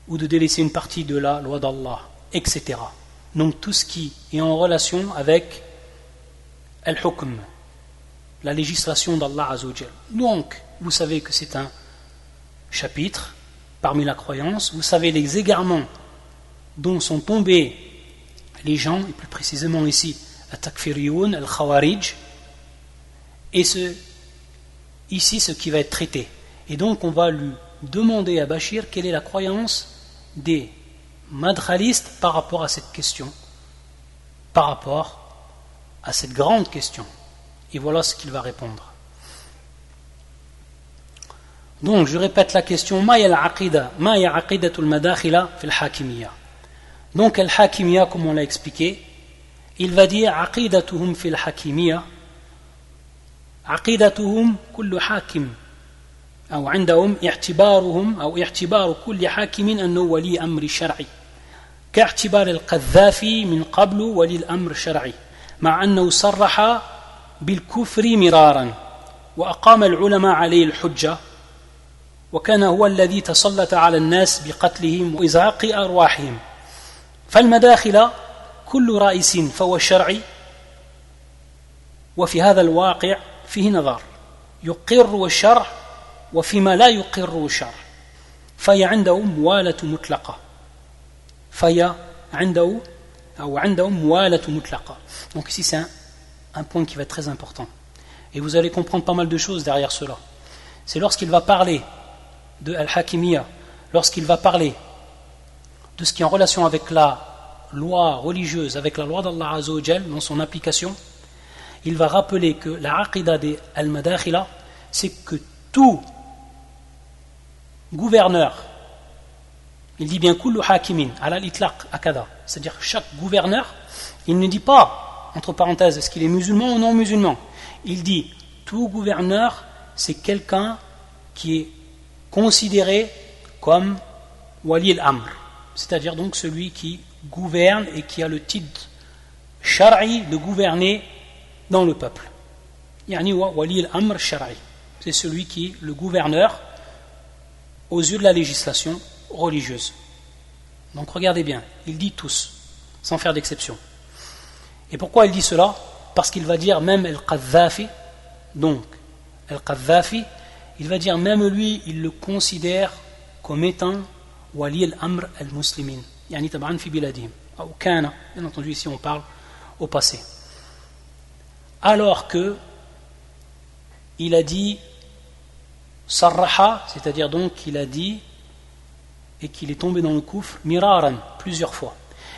A: ou de délaisser une partie de la loi d'Allah, etc. Donc tout ce qui est en relation avec al-hukm, la législation d'Allah Azza wa Jal. Donc, vous savez que c'est un chapitre parmi la croyance, vous savez les égarements dont sont tombés les gens, et plus précisément ici, al-takfiriyoun, al-khawarij, et ici ce qui va être traité. Et donc on va lui demander à Bachir quelle est la croyance des madkhalistes par rapport à cette question, par rapport à cette grande question. Et voilà ce qu'il va répondre. Donc je répète la question, ma ya aqidatul madakhila fil hakimiyya. Donc al-hakimiyya, comme on l'a expliqué, il va dire aqidatuhum fil hakimiyya, عقيدتهم كل حاكم أو عندهم اعتبارهم أو اعتبار كل حاكم أنه ولي أمر شرعي كاعتبار القذافي من قبل ولي الأمر شرعي مع أنه صرح بالكفر مرارا وأقام العلماء عليه الحجة وكان هو الذي تسلط على الناس بقتلهم وإزهاق أرواحهم فالمداخل كل رئيس فهو شرعي وفي هذا الواقع فيه نظر يقر الشرع وفيما لا يقر الشرع فهي عنده موالة مطلقة فهي عنده أو عندهم موالة مطلقة. Donc ici c'est un point qui va être très important. Et vous allez comprendre pas mal de choses derrière cela. C'est lorsqu'il va parler de Al-Hakimiyya, lorsqu'il va parler de ce qui est en relation avec la loi religieuse, avec la loi d'Allah Azza wa Jal, dans son application, il va rappeler que la aqida des Al-Madakhila, c'est que tout gouverneur, il dit bien kullu hakimin ala l'itlaq akada, c'est-à-dire chaque gouverneur, il ne dit pas entre parenthèses est-ce qu'il est musulman ou non musulman, il dit tout gouverneur c'est quelqu'un qui est considéré comme wali al-amr, c'est-à-dire donc celui qui gouverne et qui a le titre shar'i de gouverner dans le peuple. Yani wali al-amr shar'i, c'est celui qui est le gouverneur aux yeux de la législation religieuse. Donc regardez bien, il dit tous, sans faire d'exception. Et pourquoi il dit cela? Parce qu'il va dire même Al-Qadhafi, donc Al-Qadhafi, il va dire même lui, il le considère comme étant wali al-amr al-muslimin, yani taban fi biladihim, ou kana, bien entendu ici on parle au passé. Alors que il a dit sarraha, c'est-à-dire donc qu'il a dit et qu'il est tombé dans le kufr miraran, plusieurs fois,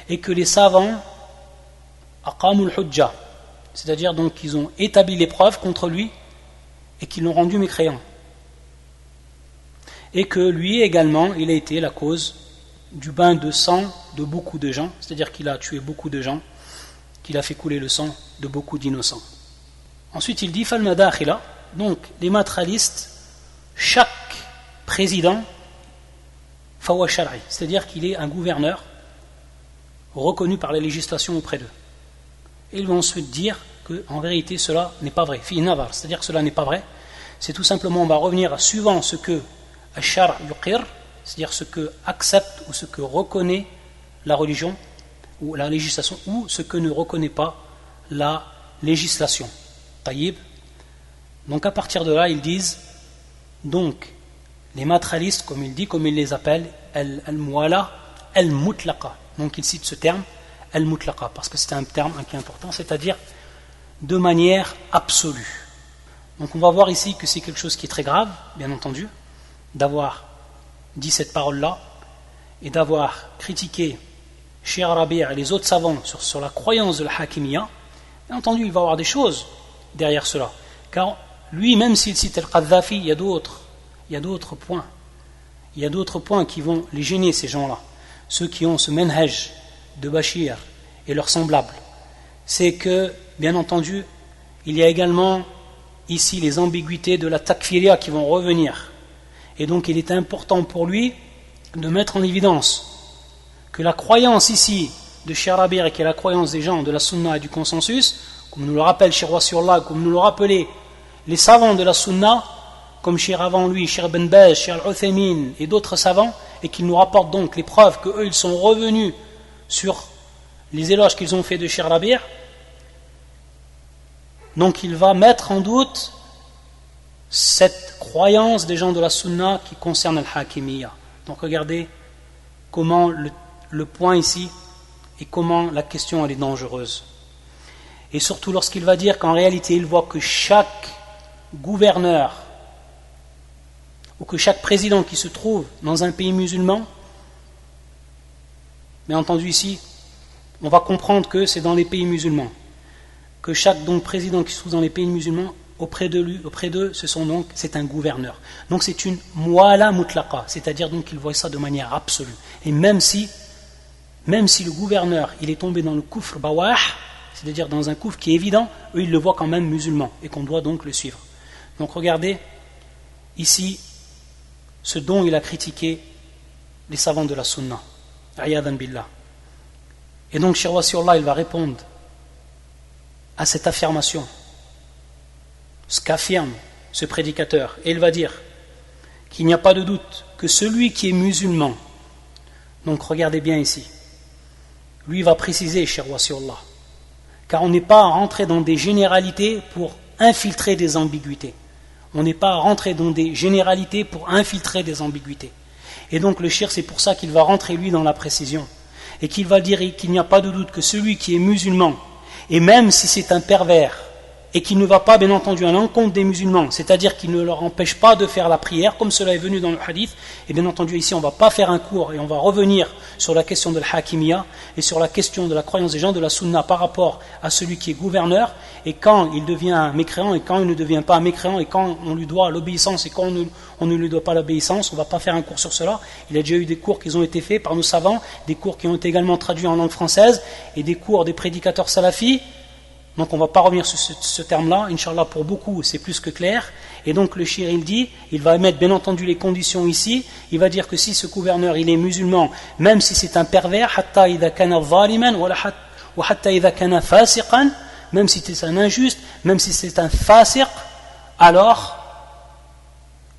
A: et que les savants aqamul hujja, c'est-à-dire donc qu'ils ont établi les preuves contre lui et qu'ils l'ont rendu mécréant, et que lui également il a été la cause du bain de sang de beaucoup de gens, c'est-à-dire qu'il a tué beaucoup de gens, qu'il a fait couler le sang de beaucoup d'innocents. Ensuite il dit fal madakhila, donc les matralistes, chaque président fawa shar'i, c'est-à-dire qu'il est un gouverneur reconnu par la législation auprès d'eux. Et ils vont ensuite dire qu'en vérité cela n'est pas vrai, fi navar, c'est-à-dire que cela n'est pas vrai, c'est tout simplement on va revenir suivant ce que al-shar' yuqir, c'est-à-dire ce que accepte ou ce que reconnaît la religion ou la législation, ou ce que ne reconnaît pas la législation. Taïb. Donc à partir de là ils disent donc les matralistes, comme il dit, comme il les appelle, al-muwala al-mutlaqa. Donc il cite ce terme, al-mutlaqa, parce que c'est un terme qui est important, c'est-à-dire de manière absolue. Donc on va voir ici que c'est quelque chose qui est très grave, bien entendu, d'avoir dit cette parole-là et d'avoir critiqué Cheikh Rabi' et les autres savants sur la croyance de la Hakimiyya. Bien entendu, il va y avoir des choses derrière cela. Car lui, même s'il cite Al-Qadhafi, il y a d'autres points. Il y a d'autres points qui vont les gêner, ces gens-là. Ceux qui ont ce manhaj de Bashir et leurs semblables. C'est que, bien entendu, il y a également ici les ambiguïtés de la takfiriya qui vont revenir. Et donc il est important pour lui de mettre en évidence que la croyance ici de Cheikh Rabi', qui est la croyance des gens de la sunna et du consensus, comme nous le rappelle Cheikh Wassiullah, comme nous le rappelaient les savants de la sunna, comme Cheikh avant lui, Cheikh Ben Baz, Cheikh Al-Uthaymin et d'autres savants, et qu'ils nous rapportent donc les preuves qu'eux ils sont revenus sur les éloges qu'ils ont fait de Cheikh Rabi'. Donc il va mettre en doute cette croyance des gens de la sunna qui concerne Al-Hakimiyya. Donc regardez comment le point ici et comment la question elle est dangereuse. Et surtout lorsqu'il va dire qu'en réalité il voit que chaque gouverneur ou que chaque président qui se trouve dans un pays musulman, bien entendu ici on va comprendre que c'est dans les pays musulmans, que chaque donc président qui se trouve dans les pays musulmans, auprès d'eux, c'est un gouverneur. Donc c'est une muwala mutlaqa, c'est-à-dire donc qu'ils voient ça de manière absolue. Et même si le gouverneur il est tombé dans le kufr bawah, c'est-à-dire dans un kufr qui est évident, eux ils le voient quand même musulman et qu'on doit donc le suivre. Donc regardez ici ce dont il a critiqué les savants de la sunna. Ayadan billah. Et donc Cheikh Wassiullah il va répondre à cette affirmation, ce qu'affirme ce prédicateur, et il va dire qu'il n'y a pas de doute que celui qui est musulman, donc regardez bien ici, lui va préciser, Cheikh Wassiullah, car on n'est pas rentré dans des généralités pour infiltrer des ambiguïtés. On n'est pas rentré dans des généralités pour infiltrer des ambiguïtés. Et donc le shir, c'est pour ça qu'il va rentrer lui dans la précision, et qu'il va dire qu'il n'y a pas de doute que celui qui est musulman, et même si c'est un pervers, et qui ne va pas bien entendu à l'encontre des musulmans, c'est-à-dire qu'il ne leur empêche pas de faire la prière, comme cela est venu dans le hadith. Et bien entendu ici on ne va pas faire un cours et on va revenir sur la question de l'hakimiyya et sur la question de la croyance des gens de la sunna par rapport à celui qui est gouverneur, et quand il devient un mécréant et quand il ne devient pas un mécréant, et quand on lui doit l'obéissance et quand on ne lui doit pas l'obéissance. On ne va pas faire un cours sur cela. Il y a déjà eu des cours qui ont été faits par nos savants, des cours qui ont été également traduits en langue française, et des cours des prédicateurs salafis. Donc on ne va pas revenir sur ce terme-là, Inch'Allah, pour beaucoup c'est plus que clair. Et donc le shir il dit, il va mettre bien entendu les conditions ici, il va dire que si ce gouverneur il est musulman, même si c'est un pervers, hatta idha kana zaliman wa hatta idha kana fasiqan, même si c'est un injuste, même si c'est un fasiq, alors,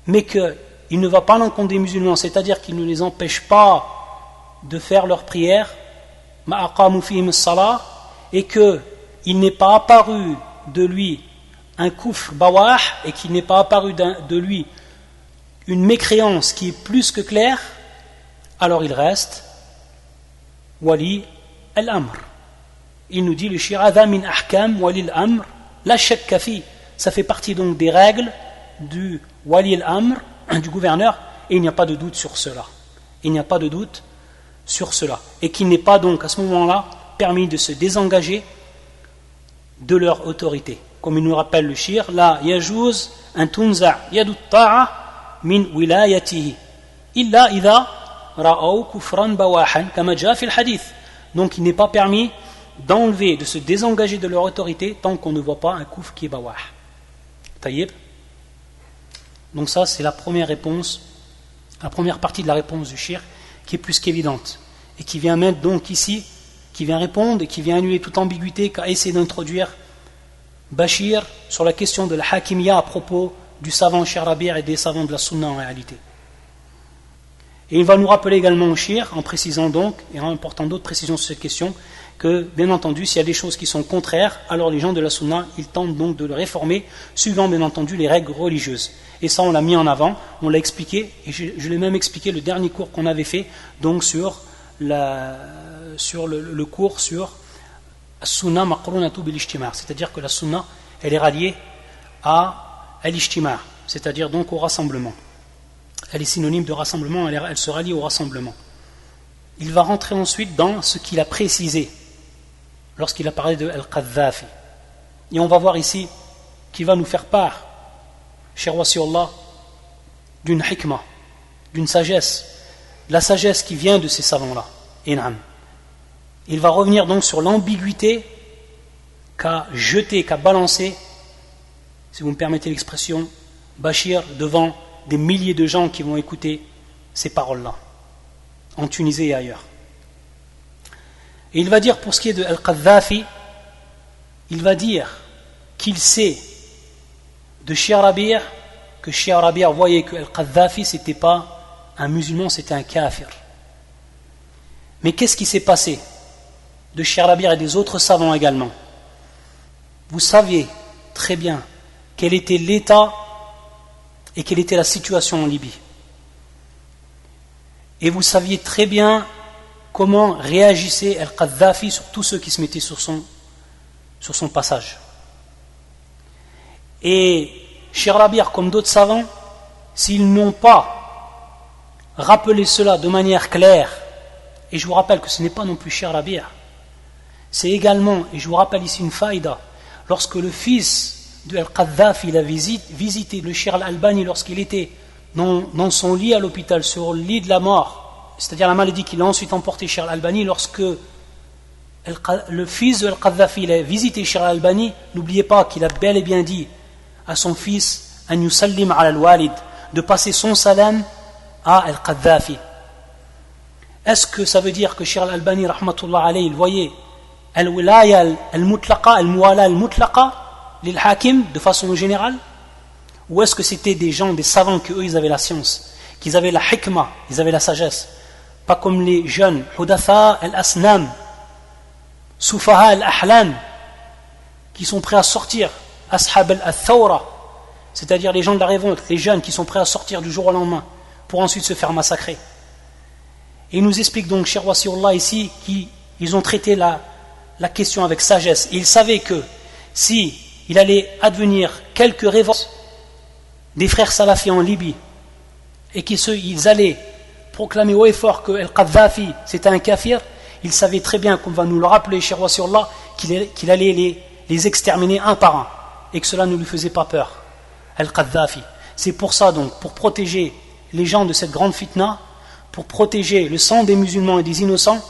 A: mais qu'il ne va pas à l'encontre des musulmans, c'est-à-dire qu'il ne les empêche pas de faire leur prière, ma aqamu fihim as-salah, et que il n'est pas apparu de lui un kufr bawah, et qu'il n'est pas apparu de lui une mécréance qui est plus que claire, alors il reste wali al-amr. Il nous dit le shirada min ahkam wali al-amr la shakka fi. Ça fait partie donc des règles du wali al-amr, du gouverneur, et il n'y a pas de doute sur cela. Il n'y a pas de doute sur cela. Et qu'il n'est pas donc à ce moment-là permis de se désengager de leur autorité. Comme il nous rappelle le shir, la yajouz an tunza yadu ta'a min wilayatihi illa idha ra'aw kufran bawahan kama jaa fi al-hadith. Donc il n'est pas permis d'enlever, de se désengager de leur autorité tant qu'on ne voit pas un kufr qui est bawah. Taïb. Donc ça c'est la première réponse, la première partie de la réponse du shir qui est plus qu'évidente et qui vient mettre donc ici, qui vient répondre et qui vient annuler toute ambiguïté qu'a essayé d'introduire Bachir sur la question de la hakimiyya à propos du savant Shir Rabi' et des savants de la sunna en réalité. Et il va nous rappeler également au shir, en précisant donc, et en apportant d'autres précisions sur cette question, que bien entendu s'il y a des choses qui sont contraires, alors les gens de la sunna ils tentent donc de le réformer suivant bien entendu les règles religieuses. Et ça on l'a mis en avant, on l'a expliqué, et je l'ai même expliqué le dernier cours qu'on avait fait donc sur le cours sur Sunna maqrunatu bil ijtima', c'est-à-dire que la sunna elle est ralliée à l'ijtima', c'est-à-dire donc au rassemblement. Elle est synonyme de rassemblement, elle se rallie au rassemblement. Il va rentrer ensuite dans ce qu'il a précisé lorsqu'il a parlé de Al-Qadhafi. Et on va voir ici qu'il va nous faire part, cher wasiullah, d'une hikmah, d'une sagesse, la sagesse qui vient de ces savants-là. In'am. Il va revenir donc sur l'ambiguïté qu'a jeté, qu'a balancé, si vous me permettez l'expression, Bachir devant des milliers de gens qui vont écouter ces paroles-là, en Tunisie et ailleurs. Et il va dire pour ce qui est de Al-Qadhafi, il va dire qu'il sait de Shir Rabi' que Shir Rabi' voyait que Al-Qadhafi c'était pas un musulman, c'était un kafir. Mais qu'est-ce qui s'est passé de Shir Rabi' et des autres savants également? Vous saviez très bien quel était l'état et quelle était la situation en Libye. Et vous saviez très bien comment réagissait Al-Qadhafi sur tous ceux qui se mettaient sur son passage. Et Shir Rabi' comme d'autres savants, s'ils n'ont pas rappelé cela de manière claire, et je vous rappelle que ce n'est pas non plus Shir Rabi', c'est également, et je vous rappelle ici une faïda, lorsque le fils de Al-Qadhafi il a visité le Shir Al-Albani lorsqu'il était dans son lit à l'hôpital, sur le lit de la mort, c'est-à-dire la maladie qu'il a ensuite emporté Shir Al-Albani, lorsque le fils de Al-Qadhafi il a visité Shir Al-Albani, n'oubliez pas qu'il a bel et bien dit à son fils an yusallim ala al-walid, de passer son salam à Al-Qadhafi. Est-ce que ça veut dire que Shir Al-Albani rahmatullah alayhi il voyait al-wilaya al-mutlaqa, al-muwala al-mutlaqa lil-hakim de façon générale, ou est-ce que c'était des gens, des savants qu'eux ils avaient la science, qu'ils avaient la hikmah, ils avaient la sagesse, pas comme les jeunes hudatha al-asnam, sufaha al-ahlam, qui sont prêts à sortir, ashab al-thawra, c'est-à-dire les gens de la révolte, les jeunes qui sont prêts à sortir du jour au lendemain pour ensuite se faire massacrer. Et il nous explique donc Cheikh Wasiullah ici qu'ils ont traité la question avec sagesse. Et ils savaient que si il allait advenir quelques révoltes des frères salafis en Libye et qu'ils allaient proclamer haut et fort que Al-Qaddafi c'était un kafir, il savait très bien, comme va nous le rappeler Cheikh Wassiullah, qu'il allait les exterminer un par un et que cela ne lui faisait pas peur. Al-Qaddafi. C'est pour ça donc, pour protéger les gens de cette grande fitna, pour protéger le sang des musulmans et des innocents,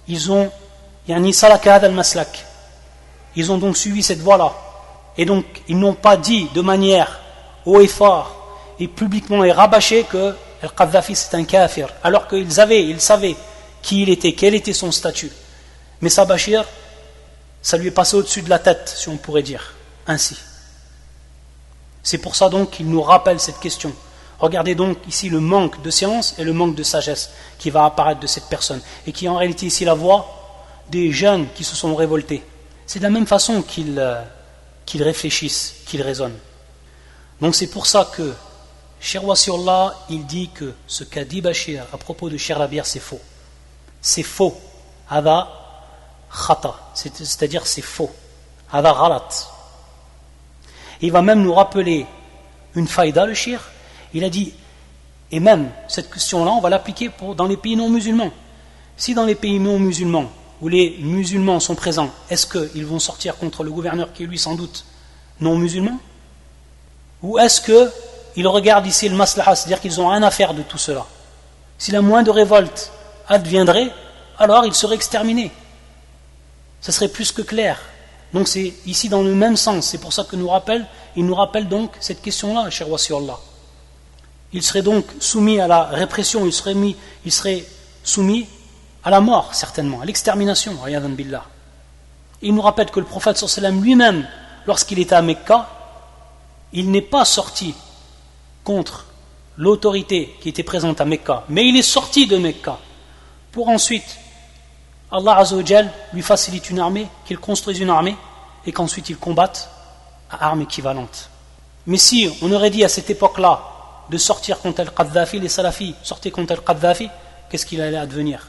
A: ils ont salakad al-maslak. Ils ont donc suivi cette voie-là. Et donc, ils n'ont pas dit de manière haut et fort et publiquement et rabâché que Al-Qaddafi c'est un kafir, alors qu'ils savaient qui il était, quel était son statut. Mais ça, Bachir, ça lui est passé au-dessus de la tête, si on pourrait dire ainsi. C'est pour ça donc qu'il nous rappelle cette question. Regardez donc ici le manque de science et le manque de sagesse qui va apparaître de cette personne et qui est en réalité ici la voix des jeunes qui se sont révoltés. C'est de la même façon qu'ils réfléchissent, qu'ils raisonnent. Donc c'est pour ça que Cheikh Wassiullah, il dit que ce qu'a dit Bachir à propos de Cheikh Labir, c'est faux. C'est faux. Hada khata, c'est-à-dire c'est faux. Hada ghalat. Il va même nous rappeler une faïda, le Cheikh. Il a dit, et même cette question-là, on va l'appliquer dans les pays non musulmans. Si dans les pays non musulmans, où les musulmans sont présents, est-ce qu'ils vont sortir contre le gouverneur qui est lui sans doute non musulman? Ou est-ce qu'ils regardent ici le maslaha, c'est-à-dire qu'ils n'ont rien à faire de tout cela? Si la moindre révolte adviendrait, alors ils seraient exterminés. Ça serait plus que clair. Donc c'est ici dans le même sens. C'est pour ça qu'il nous rappelle donc cette question-là, Cheikh Wassiullah. Il serait donc soumis à la répression, il serait soumis à la mort, certainement, à l'extermination. Il nous rappelle que le prophète sallam lui-même, lorsqu'il était à Mecca, il n'est pas sorti contre l'autorité qui était présente à Mecca, mais il est sorti de Mecca pour ensuite Allah Azza wa Jal lui facilite une armée, qu'il construise une armée et qu'ensuite il combatte à armes équivalentes. Mais si on aurait dit à cette époque-là de sortir contre Al-Qaddafi, les salafis sortaient contre Al-Qaddafi, qu'est-ce qu'il allait advenir?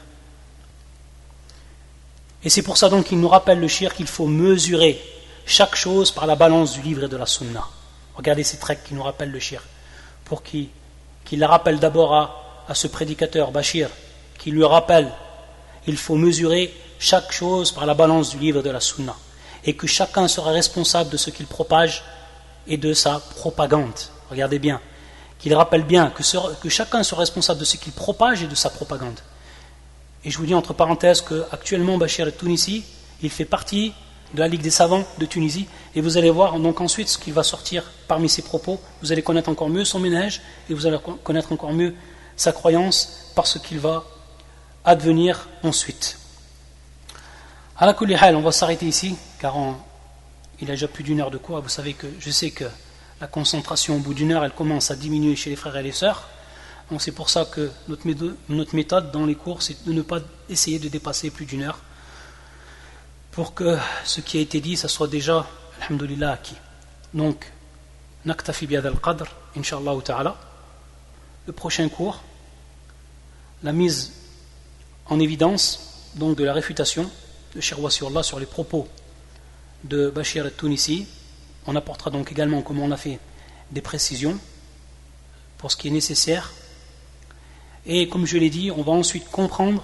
A: Et c'est pour ça donc qu'il nous rappelle le shir qu'il faut mesurer chaque chose par la balance du livre et de la sunna. Regardez ces traits qui nous rappellent le shir, pour qu'il la rappelle d'abord à ce prédicateur Bachir, qui lui rappelle il faut mesurer chaque chose par la balance du livre et de la sunna, et que chacun sera responsable de ce qu'il propage et de sa propagande. Regardez bien, qu'il rappelle bien que chacun sera responsable de ce qu'il propage et de sa propagande. Et je vous dis entre parenthèses qu'actuellement Bachir el-Tunisi, il fait partie de la Ligue des savants de Tunisie, et vous allez voir donc ensuite ce qu'il va sortir parmi ses propos. Vous allez connaître encore mieux son ménage, et vous allez connaître encore mieux sa croyance par ce qu'il va advenir ensuite. Ala kulli hal, on va s'arrêter ici, car il a déjà plus d'une heure de cours. Vous savez que je sais que la concentration au bout d'une heure, elle commence à diminuer chez les frères et les sœurs. Donc c'est pour ça que notre méthode dans les cours, c'est de ne pas essayer de dépasser plus d'une heure, pour que ce qui a été dit, ça soit déjà, alhamdulillah, acquis. Donc, naktafi bihadha al-qadr, inshallah ta'ala. Le prochain cours, la mise en évidence donc de la réfutation de Cheikh Wassiullah sur les propos de Bachir el-Tunisi. On apportera donc également, comme on l'a fait, des précisions pour ce qui est nécessaire. Et comme je l'ai dit, on va ensuite comprendre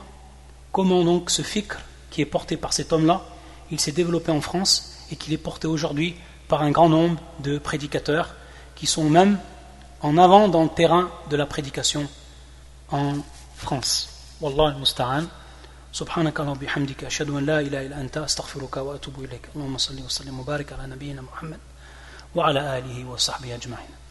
A: comment donc ce fikr qui est porté par cet homme-là, il s'est développé en France et qu'il est porté aujourd'hui par un grand nombre de prédicateurs qui sont même en avant dans le terrain de la prédication en France. Wallah al-musta'an. سبحانك اللهم وبحمدك أشهد أن لا إله إلا أنت أستغفرك وأتوب إليك اللهم صل وسلم وبارك على نبينا محمد وعلى آله وصحبه أجمعين